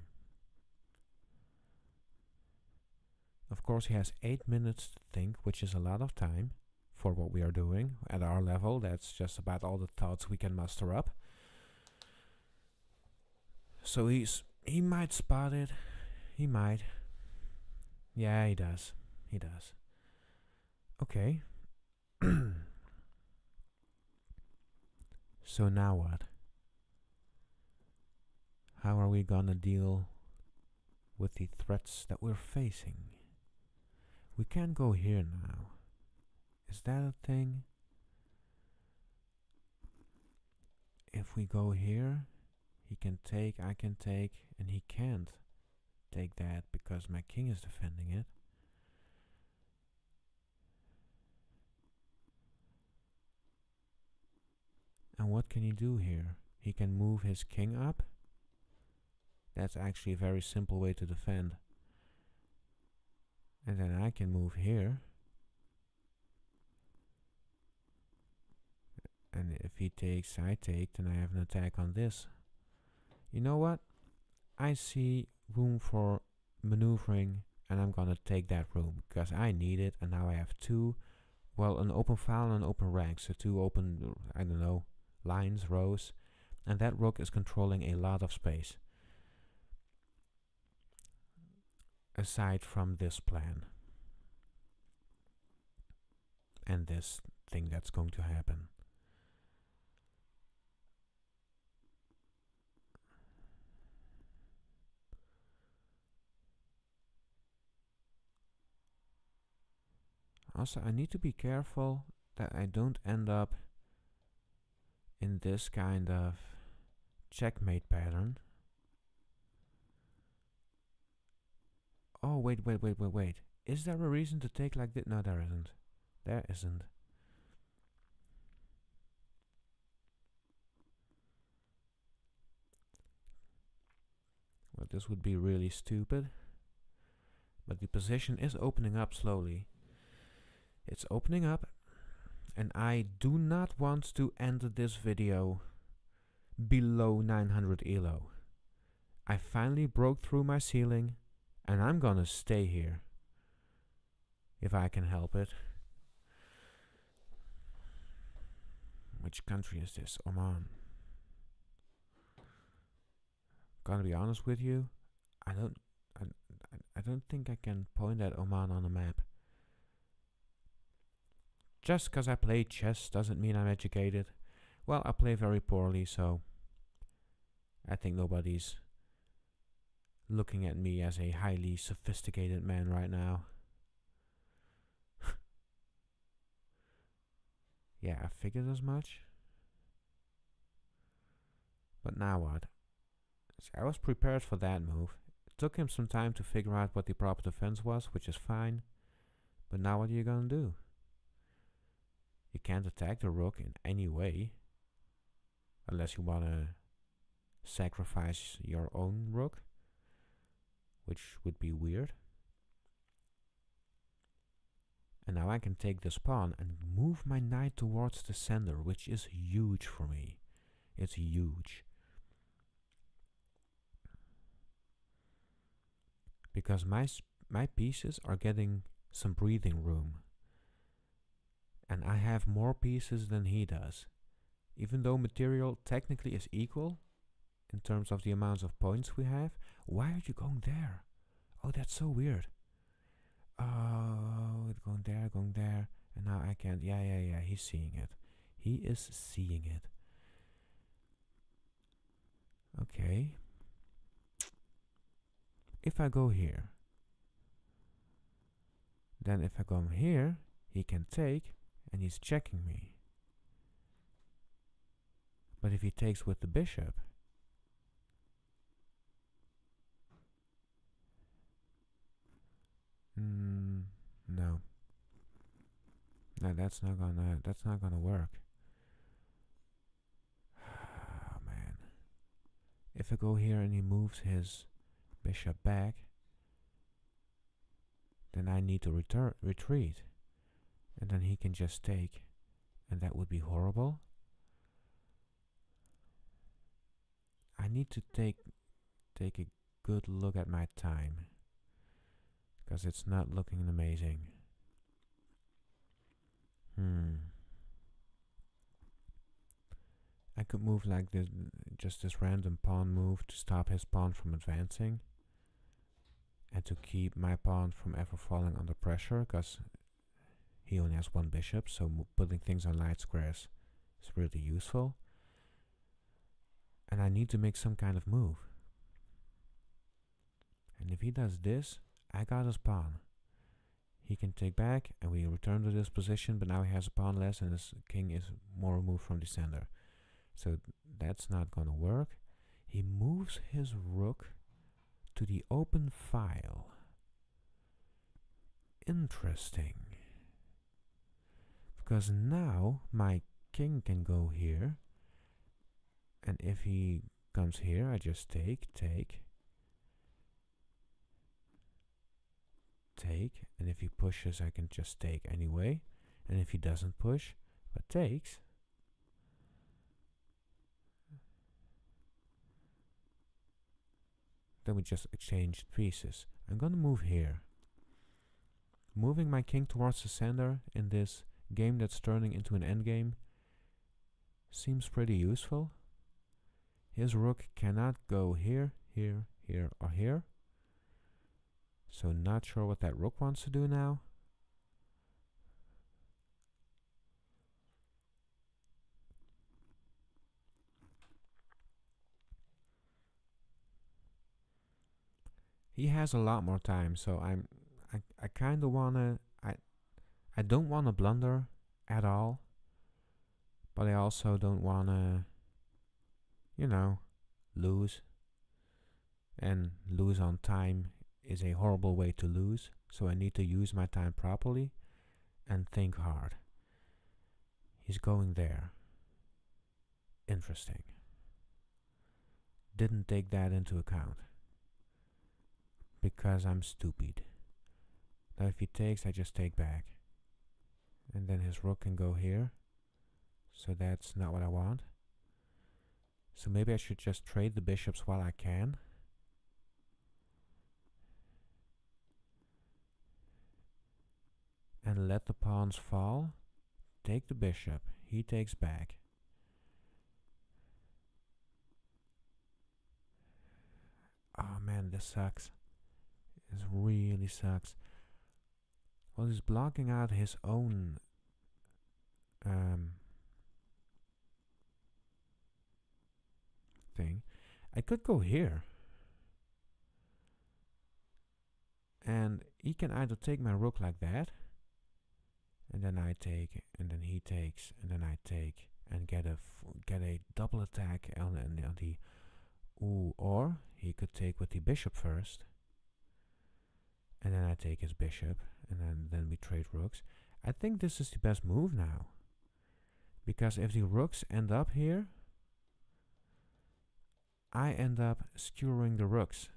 Of course, he has 8 minutes to think, which is a lot of time for what we are doing. At our level, that's just about all the thoughts we can muster up. So he might spot it. He might. Yeah, he does. He does. Okay. So now what? How are we gonna deal with the threats that we're facing? We can't go here now. Is that a thing? If we go here, he can take, I can take, and he can't take that because my king is defending it. And what can he do here? He can move his king up. That's actually a very simple way to defend. And then I can move here. And if he takes, I take, then I have an attack on this. You know what? I see room for maneuvering, and I'm gonna take that room because I need it. And now I have two, well, an open file and an open rank. So two open, I don't know, lines, rows. And that rook is controlling a lot of space. Aside from this plan. And this thing that's going to happen. Also, I need to be careful that I don't end up in this kind of checkmate pattern. Oh, wait. Is there a reason to take like this? No, there isn't. There isn't. Well, this would be really stupid. But the position is opening up slowly. It's opening up. And I do not want to end this video below 900 elo. I finally broke through my ceiling. And I'm gonna stay here. If I can help it. Which country is this? Oman. Gonna be honest with you, I don't think I can point at Oman on a map. Just because I play chess doesn't mean I'm educated. Well, I play very poorly, so I think nobody's looking at me as a highly sophisticated man right now. Yeah, I figured as much. But now what? See, I was prepared for that move. It took him some time to figure out what the proper defense was, which is fine. But now what are you gonna do? You can't attack the rook in any way. Unless you wanna sacrifice your own rook. Which would be weird. And now I can take this pawn and move my knight towards the center, which is huge for me. It's huge. Because my pieces are getting some breathing room. And I have more pieces than he does. Even though material technically is equal, in terms of the amounts of points we have. Why are you going there? Oh, that's so weird. Oh, it's going there. And now I can't. Yeah, he's seeing it. He is seeing it. Okay. If I go here, then if I come here, he can take, and he's checking me. But if he takes with the bishop, no. No, that's not gonna work. Oh man. If I go here and he moves his bishop back, then I need to retreat. And then he can just take. And that would be horrible. I need to take a good look at my time. Because it's not looking amazing. I could move like this, just this random pawn move to stop his pawn from advancing. And to keep my pawn from ever falling under pressure, because he only has one bishop, so putting things on light squares is really useful. And I need to make some kind of move. And if he does this, I got his pawn. He can take back, and we return to this position, but now he has a pawn less, and his king is more removed from the center. So that's not gonna work. He moves his rook to the open file. Interesting. Because now my king can go here. And if he comes here, I just take. And if he pushes, I can just take anyway. And if he doesn't push, but takes, then we just exchange pieces. I'm gonna move here. Moving my king towards the center in this game that's turning into an endgame seems pretty useful. His rook cannot go here, here, here, or here. So not sure what that rook wants to do now. He has a lot more time, so I kind of wanna I don't wanna blunder at all, but I also don't wanna, you know, lose. And lose on time is a horrible way to lose, so I need to use my time properly and think hard. He's going there. Interesting. Didn't take that into account. Because I'm stupid. Now if he takes, I just take back. And then his rook can go here. So that's not what I want. So maybe I should just trade the bishops while I can. And let the pawns fall. Take the bishop. He takes back. Oh man, this sucks. This really sucks. Well, he's blocking out his own thing. I could go here. And he can either take my rook like that, and then I take, and then he takes, and then I take, and get a double attack on the or he could take with the bishop first, and then I take his bishop, and then we trade rooks. I think this is the best move now, because if the rooks end up here, I end up skewering the rooks.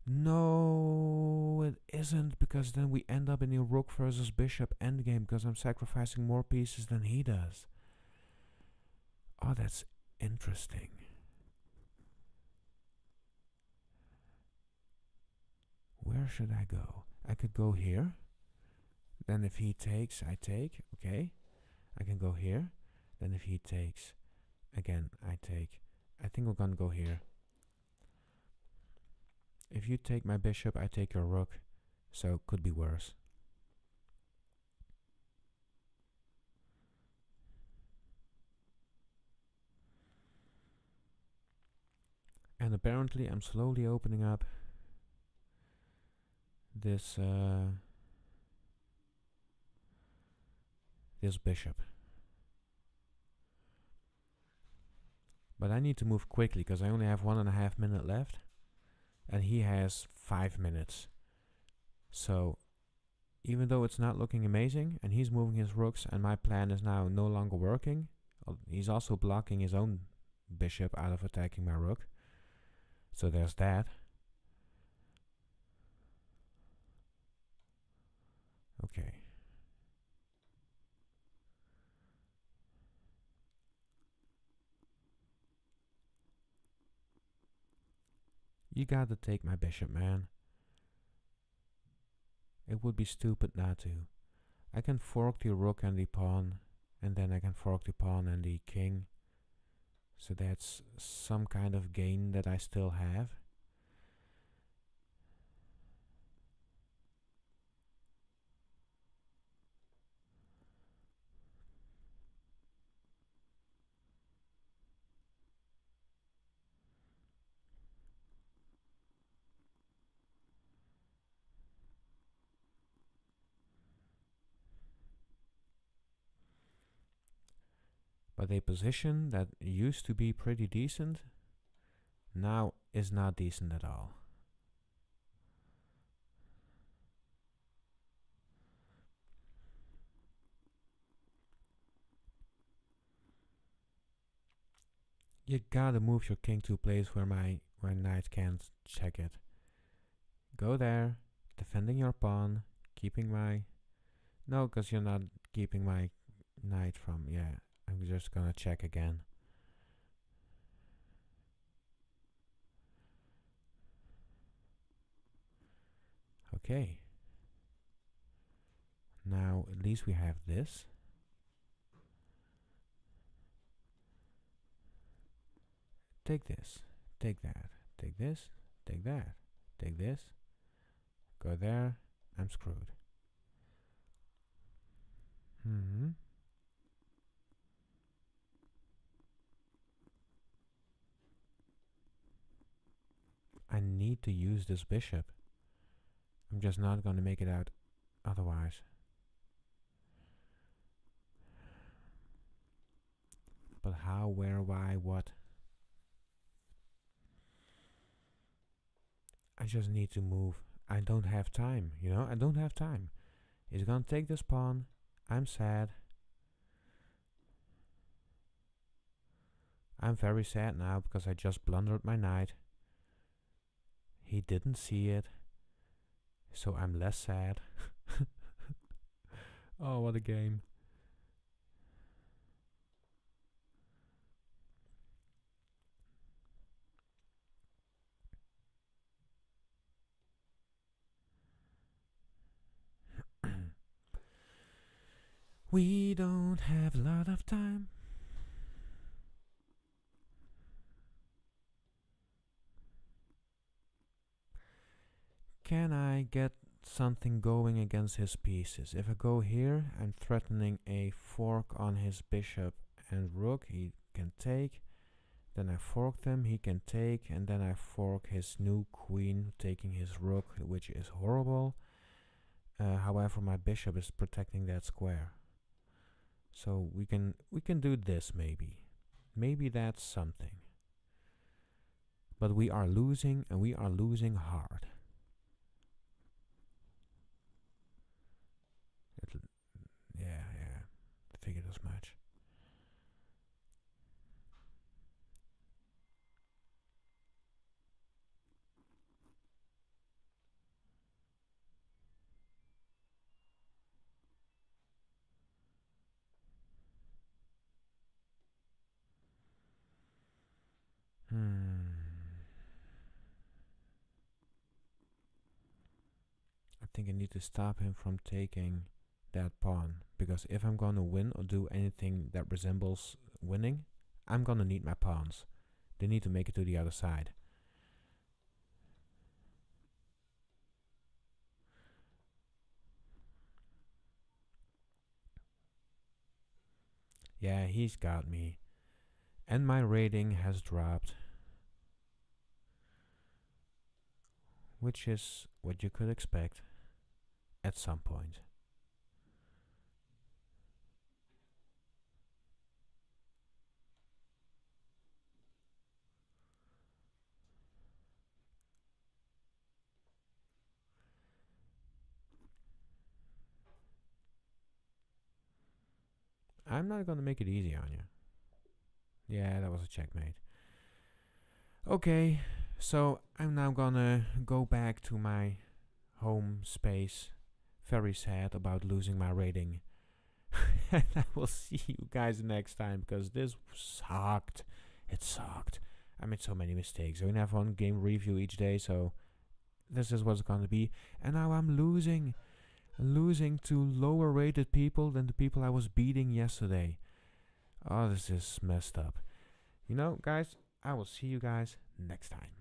No, it isn't, because then we end up in a rook versus bishop endgame, because I'm sacrificing more pieces than he does. Oh, that's interesting. Where should I go? I could go here. Then if he takes, I take. Okay. I can go here. Then if he takes, again, I take. I think we're gonna go here. If you take my bishop, I take your rook. So could be worse. And apparently I'm slowly opening up this this bishop. But I need to move quickly because I only have 1.5 minutes left. And he has 5 minutes. So even though it's not looking amazing and he's moving his rooks and my plan is now no longer working, he's also blocking his own bishop out of attacking my rook. So there's that. Okay. You gotta take my bishop, man. It would be stupid not to. I can fork the rook and the pawn, and then I can fork the pawn and the king. So that's some kind of gain that I still have. But a position that used to be pretty decent now is not decent at all. You gotta move your king to a place where my knight can't check it. Go there, defending your pawn, keeping my... No, because you're not keeping my knight from... Yeah, I'm just gonna check again. Okay. Now, at least we have this. Take this. Take that. Take this. Take that. Take this. Go there. I'm screwed. I need to use this bishop. I'm just not going to make it out otherwise. But how, where, why, what? I just need to move. I don't have time, you know? I don't have time. He's gonna take this pawn. I'm sad. I'm very sad now because I just blundered my knight. He didn't see it. So I'm less sad. Oh, what a game. We don't have a lot of time. Can I get something going against his pieces? If I go here, I'm threatening a fork on his bishop and rook. He can take. Then I fork them, he can take, and then I fork his new queen, taking his rook, which is horrible. However, my bishop is protecting that square. So we can do this maybe. Maybe that's something. But we are losing, and we are losing hard. Yeah, I figured as much. I think I need to stop him from taking that pawn, because if I'm gonna win or do anything that resembles winning, I'm gonna need my pawns. They need to make it to the other side. Yeah, he's got me. And my rating has dropped, which is what you could expect at some point. I'm not gonna make it easy on you. Yeah, that was a checkmate. Okay, so I'm now gonna go back to my home space. Very sad about losing my rating. And I will see you guys next time, because this sucked. It sucked. I made so many mistakes. I only have one game review each day, so this is what's gonna be. And now I'm losing to lower rated people than the people I was beating yesterday. Oh, this is messed up. You know, guys, I will see you guys next time.